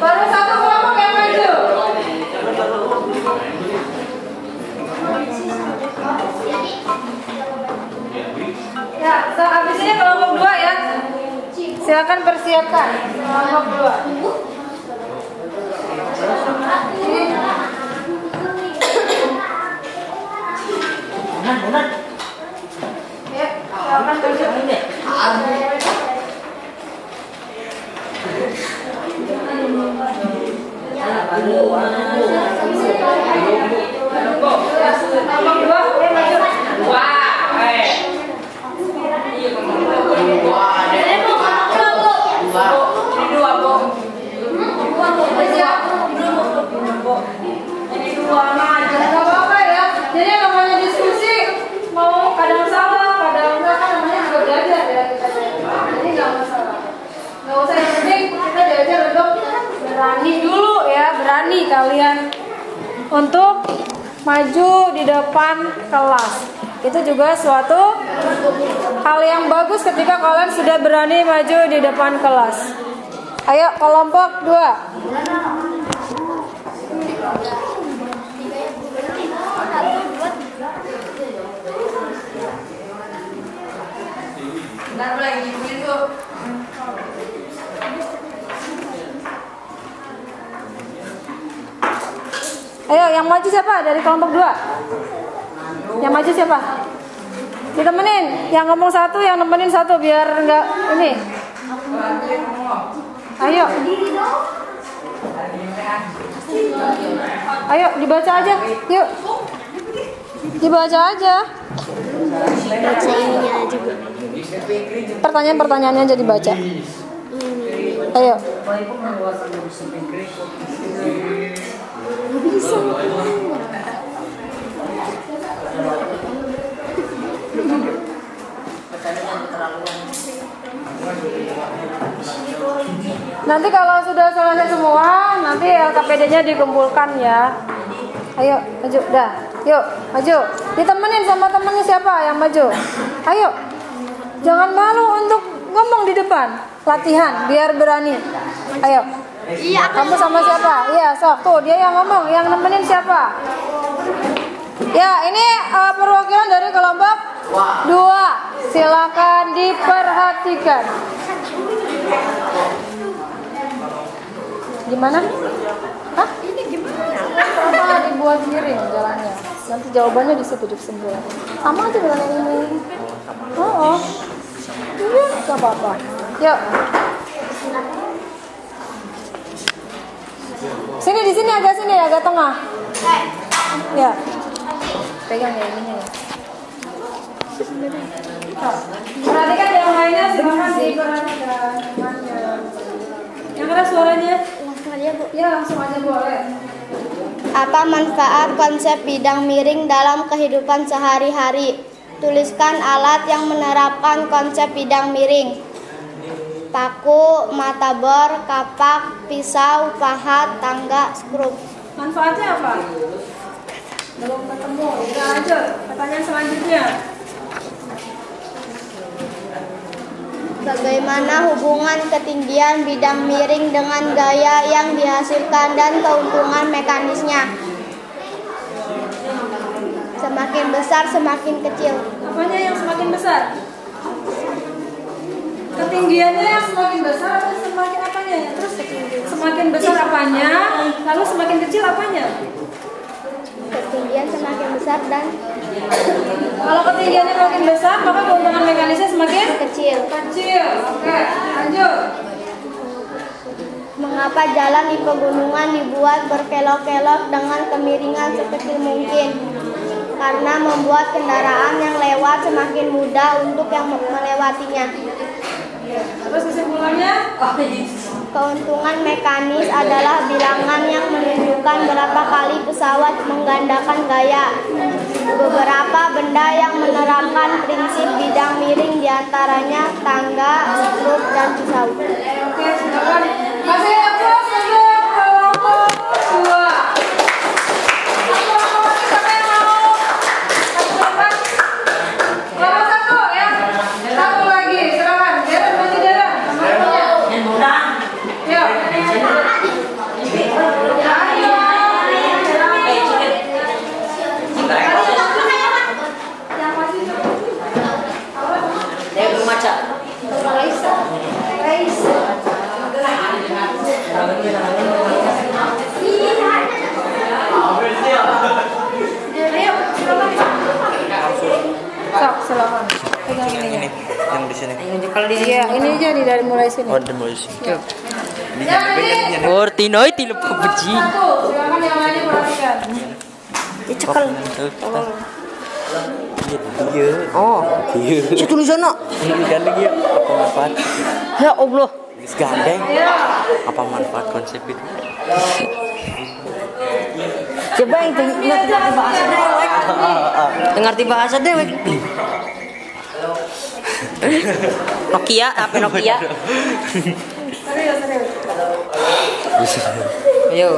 Baru 1 kelompok yang maju. Ya, habis ini kelompok 2 ya. Silakan persiapkan kelompok 2. Ya, silakan persiapkan. Jadi namanya diskusi mau kadang salah, kadang enggak, kan namanya juga belajar ya kita. Jadi nggak masalah. Nggak usah, yang penting kita diajar untuk berani dulu ya, berani kalian untuk maju di depan kelas. Itu juga suatu hal yang bagus ketika kalian sudah berani maju di depan kelas. Ayo kelompok 2. Ayo, yang maju siapa dari kelompok 2? Yang maju siapa? Ditemenin, yang ngomong satu, yang nemenin satu biar enggak ini. Ayo. Ayo dibaca aja, yuk. Dibaca aja. Baca ininya aja, Bu. Pertanyaan-pertanyaannya aja dibaca. Ayo. Bisa. Nanti kalau sudah selesai semua, nanti LKPD-nya dikumpulkan ya. Ayo, maju, dah. Yuk, maju. Ditemenin sama temennya siapa yang maju? Ayo. Jangan malu untuk ngomong di depan. Latihan biar berani. Ayo. Iya, Kamu sama siapa? Iya, sok. Tuh, dia yang ngomong. Yang nemenin siapa? Ya, ini perwakilan dari kelompok 2. Silakan diperhatikan. Gimana? Hah? Ini gimana? Apa dibuat miring jalannya? Nanti jawabannya di situ sembilan. Sama aja dengan yang ini. Oh. Iya, gak apa-apa. Yuk. Di sini agak tengah. Ya. Pegang ya ininya ya. Perhatikan yang lainnya, silakan diperhatikan. Yang keras suaranya. langsung aja, Bu. Ya, langsung aja boleh. Apa manfaat konsep bidang miring dalam kehidupan sehari-hari? Tuliskan alat yang menerapkan konsep bidang miring. Paku, mata bor, kapak, pisau, pahat, tangga, skrup. Manfaatnya apa? Belum ketemu. Udah lanjut. Pertanyaan selanjutnya. Bagaimana hubungan ketinggian bidang miring dengan gaya yang dihasilkan dan keuntungan mekanisnya? Semakin besar, semakin kecil. Apanya yang semakin besar? Ketinggiannya yang semakin besar atau semakin apanya? Terus semakin besar apanya? Lalu semakin kecil apanya? Ketinggian semakin besar dan Kalau ketinggiannya makin besar, maka keuntungan mekanisnya semakin kecil. kecil. Oke, lanjut. Mengapa jalan di pegunungan dibuat berkelok-kelok dengan kemiringan sekecil mungkin? Karena membuat kendaraan yang lewat semakin mudah untuk yang melewatinya. Terus kesimpulannya? Keuntungan mekanis adalah bilangan yang menunjukkan berapa kali pesawat menggandakan gaya. Beberapa benda yang menerapkan prinsip bidang miring diantaranya tangga, skrup, dan pisau. Oke, silakan. Kasih aplaus untuk kelompok 2. Siapa yang mau? Kelompok 1 ya. Satu lagi, silakan. Jalan maju jalan. Yuk. Sok, silakan. Pegang ini. Yang di sini. Iya, ini aja nih dari mulai sini. Oh, di mulai sini. Ya, ini Oh, tinoi tilu puji. satu. Silakan yang lainnya perhatikan. Dicekel. Iya. Oh, si tulisannya. Ini gandeng ya. Apa manfaat? Ya Allah. Gandeng. Ayo. Apa manfaat konsep itu? Coba yang ngerti bahasa dewek. Ngerti bahasa dewek. Nokia, apa Nokia? Serius, serius. Ayo.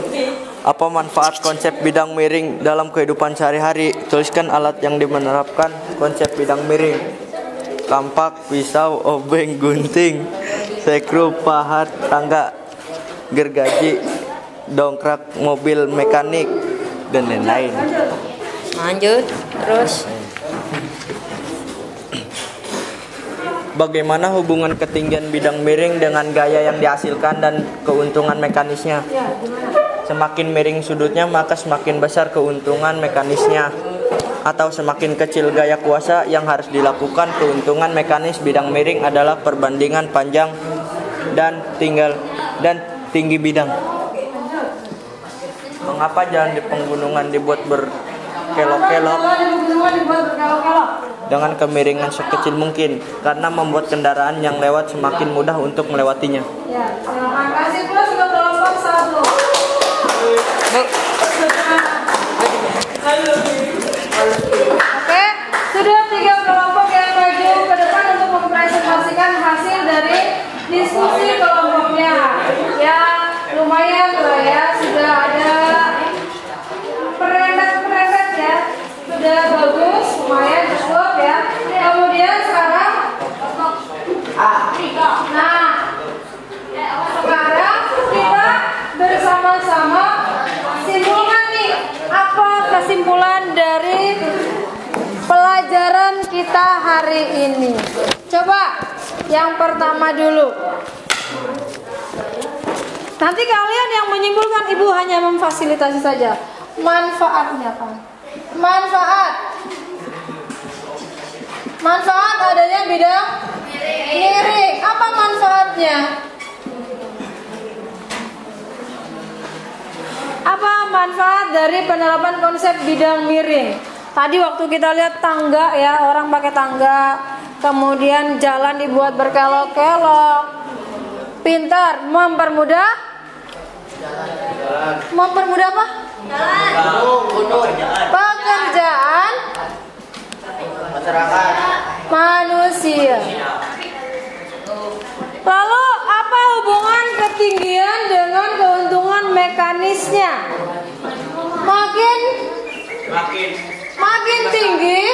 Apa manfaat konsep bidang miring dalam kehidupan sehari-hari? Tuliskan alat yang menerapkan konsep bidang miring. Kampak, pisau, obeng, gunting, sekru, pahat, tangga, gergaji, dongkrak, mobil mekanik, dan lain-lain. Lanjut, terus. Bagaimana hubungan ketinggian bidang miring dengan gaya yang dihasilkan dan keuntungan mekanisnya? Semakin miring sudutnya maka semakin besar keuntungan mekanisnya. Atau semakin kecil gaya kuasa yang harus dilakukan, keuntungan mekanis bidang miring adalah perbandingan panjang dan tinggi bidang. Mengapa jalan di pegunungan dibuat berkelok-kelok dengan kemiringan sekecil mungkin? Karena membuat kendaraan yang lewat semakin mudah untuk melewatinya. Ya, terima kasih pula sudah kelompok 1. Oke, sudah 3 kelompok yang maju ke depan untuk mempresentasikan hasil dari diskusi kelompoknya. Ya, lumayan lah ya, sudah ada perendet ya, sudah bagus, lumayan cukup ya. Kemudian sekarang, sekarang kita bersama-sama simpulkan nih, apa kesimpulan dari pelajaran kita hari ini. Coba yang pertama dulu. Nanti kalian yang menyimpulkan, ibu hanya memfasilitasi saja. Manfaatnya apa? Manfaat adanya bidang miring. Apa manfaatnya? Apa manfaat dari penerapan konsep bidang miring? Tadi waktu kita lihat tangga ya, orang pakai tangga, kemudian jalan dibuat berkelok-kelok. Pintar, mempermudah apa? Pekerjaan manusia. Lalu apa hubungan ketinggian dengan keuntungan mekanisnya? Makin tinggi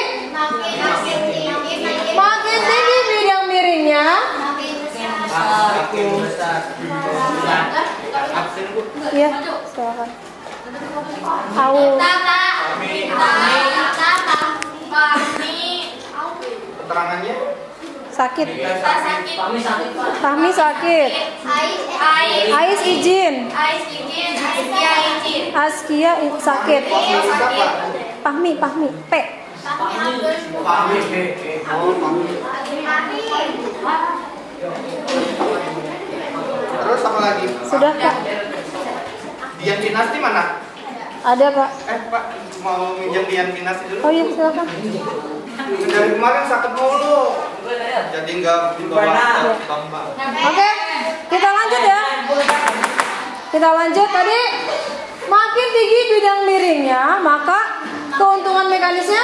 bidang miringnya, ya, silakan. Keterangannya? Sakit. Fahmi sakit. Ais izin. Askia sakit. Fahmi P. Terus apa lagi? Sudah Kak. Dian Pinasti mana? Ada Kak. Pak, mau minjem Dian Pinasti dulu? Oh iya silakan. Dari kemarin sakit mulu. Jadi nggak dibawa Bang. Oke, kita lanjut ya. Kita lanjut tadi. Makin tinggi bidang miringnya, maka keuntungan mekanisnya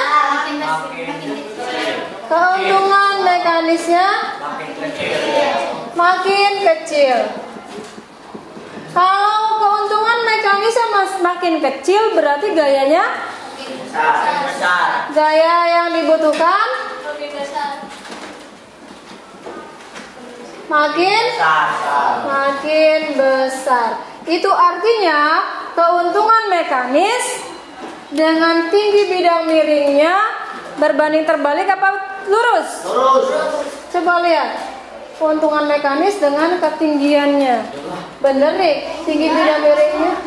makin kecil. Kalau keuntungan mekanisnya makin kecil, berarti gayanya gaya yang dibutuhkan makin besar. Itu artinya keuntungan mekanis dengan tinggi bidang miringnya berbanding terbalik apa lurus? Coba lihat keuntungan mekanis dengan ketinggiannya. Bener nih, tinggi bidang miringnya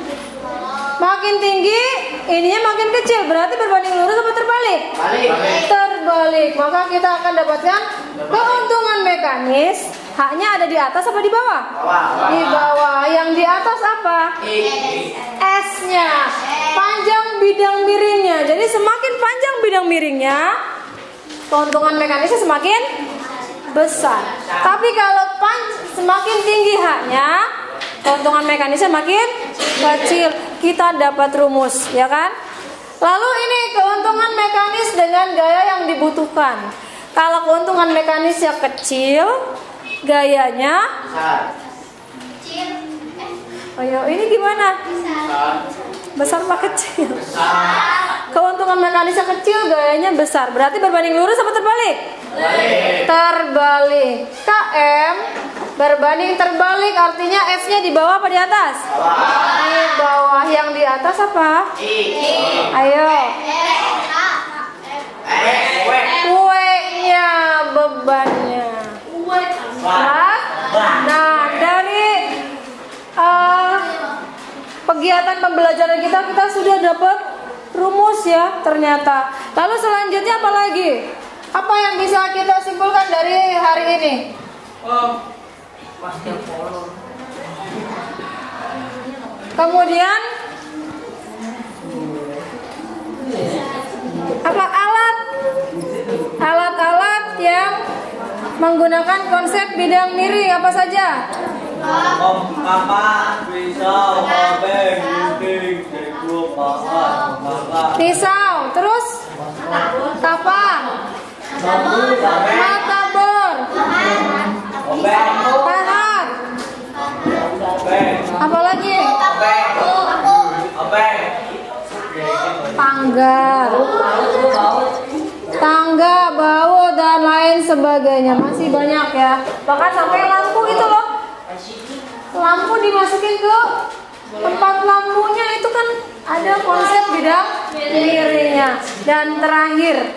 makin tinggi, ininya makin kecil. Berarti berbanding lurus apa terbalik? Terbalik. Maka kita akan dapatkan keuntungan mekanis haknya ada di atas apa di bawah? Di bawah. Yang di atas apa? S-nya. Panjang bidang miringnya. Jadi semakin panjang bidang miringnya, keuntungan mekanisnya semakin besar. Tapi kalau semakin tinggi haknya, keuntungan mekanisnya makin kecil. Kita dapat rumus, ya kan? Lalu ini keuntungan mekanis dengan gaya yang dibutuhkan. Kalau keuntungan mekanisnya kecil, gayanya besar. Oh, ini gimana? Besar apa kecil? Keuntungan mekanisnya kecil, gayanya besar. Berarti berbanding lurus apa terbalik? Terbalik. KM berbanding terbalik, artinya F-nya di bawah apa di atas? Di bawah. Yang di atas apa? Ayo. W-nya bebannya. Nah, dari kegiatan pembelajaran kita sudah dapat rumus ya ternyata. Lalu selanjutnya apa lagi? Apa yang bisa kita simpulkan dari hari ini? Kemudian apa alat-alat yang menggunakan konsep bidang miring apa saja? Pisau, terus kapang, matabor, pahat, apa lagi? Tangga, baut dan lain sebagainya. Masih banyak ya. Bahkan sampai lampu itu loh. Lampu dimasukin ke tempat lampunya itu kan ada konsep bidang miringnya. Dan terakhir,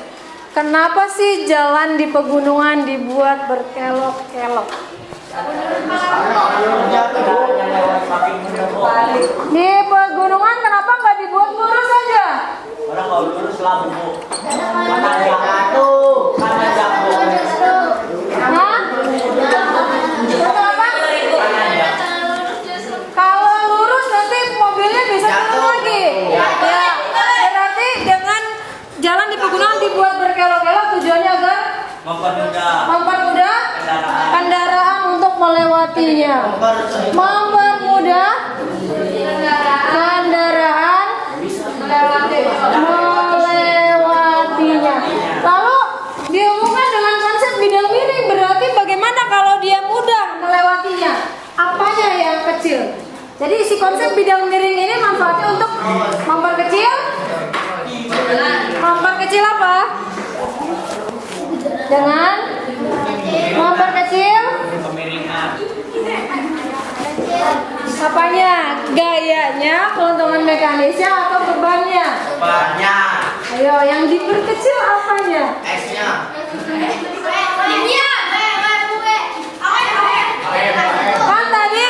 kenapa sih jalan di pegunungan dibuat berkelok-kelok? Di pegunungan kenapa nggak dibuat lurus saja? Karena kalau lurus lampu. Mana jatuh? Mana jatuh? Hah? Kenapa? Kalau lurus nanti mobilnya bisa turun lagi. Ya, berarti dengan jalan di pegunungan dibuat berkelok-kelok tujuannya agar mempermudah kendaraan untuk melewatinya. Mempermudah kendaraan melewatinya. Lalu dihubungkan dengan konsep bidang miring, berarti bagaimana kalau dia mudah melewatinya? Apanya yang kecil? Jadi isi konsep bidang miring ini manfaatnya untuk memperkecil apa? Dengan memperkecil apanya? Gayanya, keuntungan mekanisnya atau bebannya? Bebannya. Ayo, yang diperkecil apanya? S-nya. Kan tadi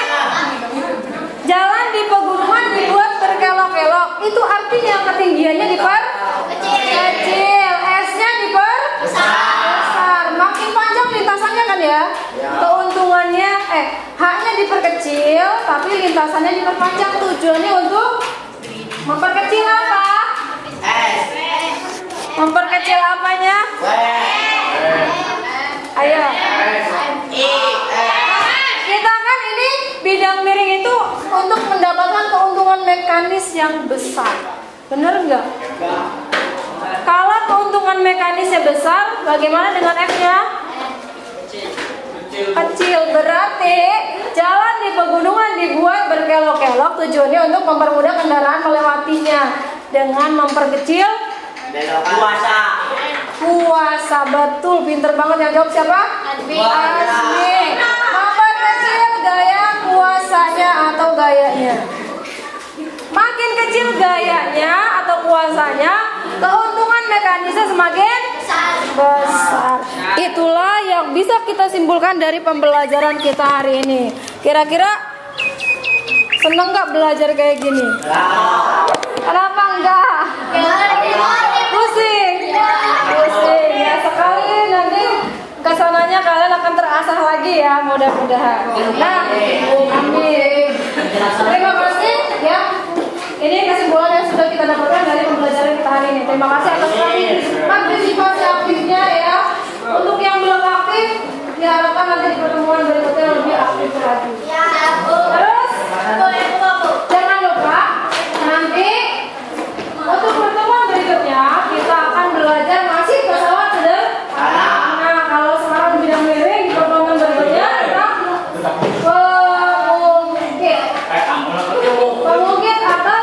jalan di pegunungan dibuat berkelok-kelok. Itu artinya ketinggiannya diperkecil, S-nya diperbesar. Makin panjang lintasannya kan ya? Keuntungannya H-nya diperkecil, tapi lintasannya diperpanjang. Tujuannya untuk memperkecil apa? S. Memperkecil apanya? Ayo. Kita kan ini bidang miring itu untuk mendapatkan keuntungan mekanis yang besar. Bener nggak? Kalau keuntungan mekanisnya besar, bagaimana dengan F-nya? Kecil. Berarti jalan di pegunungan dibuat berkelok-kelok, tujuannya untuk mempermudah kendaraan melewatinya dengan memperkecil kuasa. Betul, pinter banget. Yang jawab siapa? Azmi. Memperkecil gaya kuasanya atau gayanya. Makin kecil gayanya atau kuasanya, keuntungan mekanisnya semakin besar. Itulah yang bisa kita simpulkan dari pembelajaran kita hari ini. Kira-kira seneng nggak belajar kayak gini? Kenapa enggak? Pusing. Ya sekali nanti kesananya kalian akan terasah lagi ya, mudah-mudahan. Nah, amin. Terima kasih ya. Ini kesimpulan yang sudah kita dapatkan dari pembelajaran kita hari ini. Terima kasih atas partisipasi aktifnya ya. Untuk yang belum aktif, diharapkan nanti di pertemuan berikutnya lebih aktif lagi. Terus, jangan lupa nanti untuk pertemuan berikutnya kita akan belajar masih pesawat sederhana. Nah, kalau sekarang bidang miring, di pertemuan berikutnya kita pemungkit atau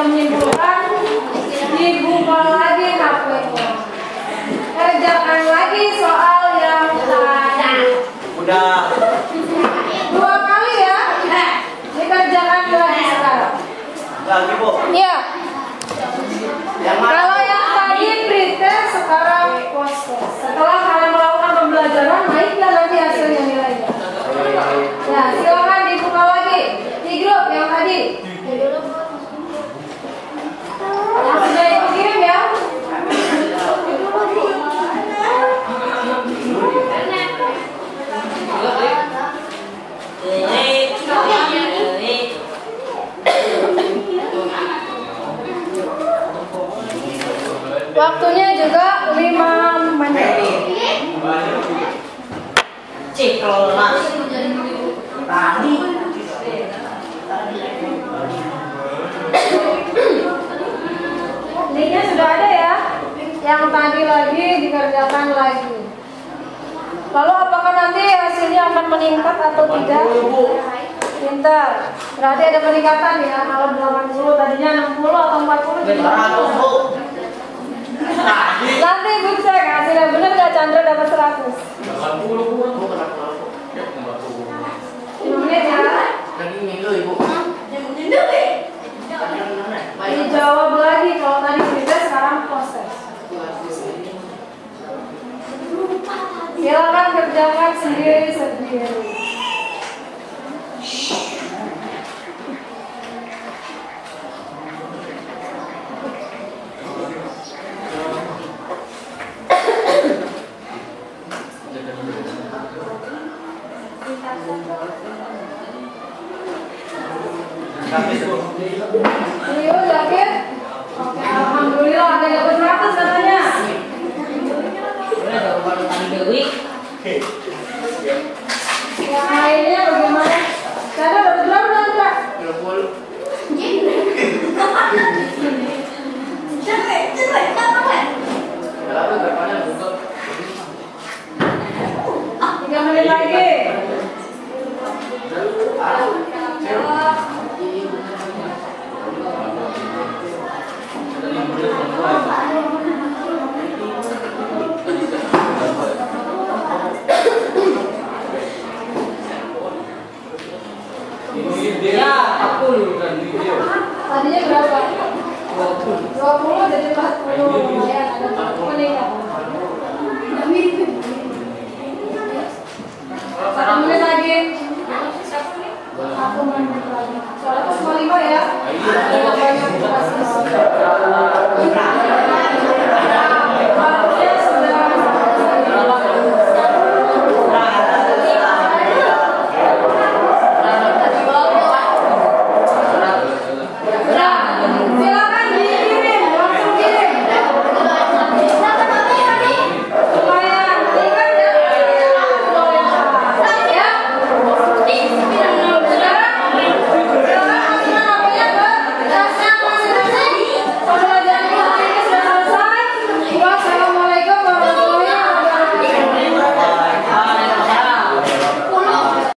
menyimpulkan, dibuka lagi HP-nya. Kerjakan lagi soal yang tadi. Udah. 2 kali ya. Dikerjakan lagi sekarang. Lagi, Bu. Iya. Yang mana? Kalau yang tadi pretest, sekarang post test. Setelah kalian melakukan pembelajaran, naiklah nanti hasilnya nilainya. Ya, silakan dibuka lagi di grup yang tadi. Yang sudah ibu kirim ya. Waktunya juga 5 menit. Kelas tadi Linknya sudah ada ya. Yang tadi lagi dikerjakan lagi. Lalu apakah nanti hasilnya akan meningkat atau tidak? Pintar. Berarti ada peningkatan ya. Kalau 80 tadinya 60 atau 40 jadi 100. Nanti ibu cek hasilnya benar nggak Chandra dapat 100. 5 menit ya. Dijawab lagi kalau tadi kita sekarang proses. Silakan kerjakan sendiri-sendiri. Rio yakin? Oke, alhamdulillah ada yang dapat 100 katanya. Yang lainnya bagaimana? Cara dapat berapa Kak? 3 menit lagi. ya 40 dan video. Tadinya berapa? 20 jadi 40. Ya, ada 40 meningkat. 1 menit lagi. 1 menit lagi. Soalnya pas 5 ya. Banyak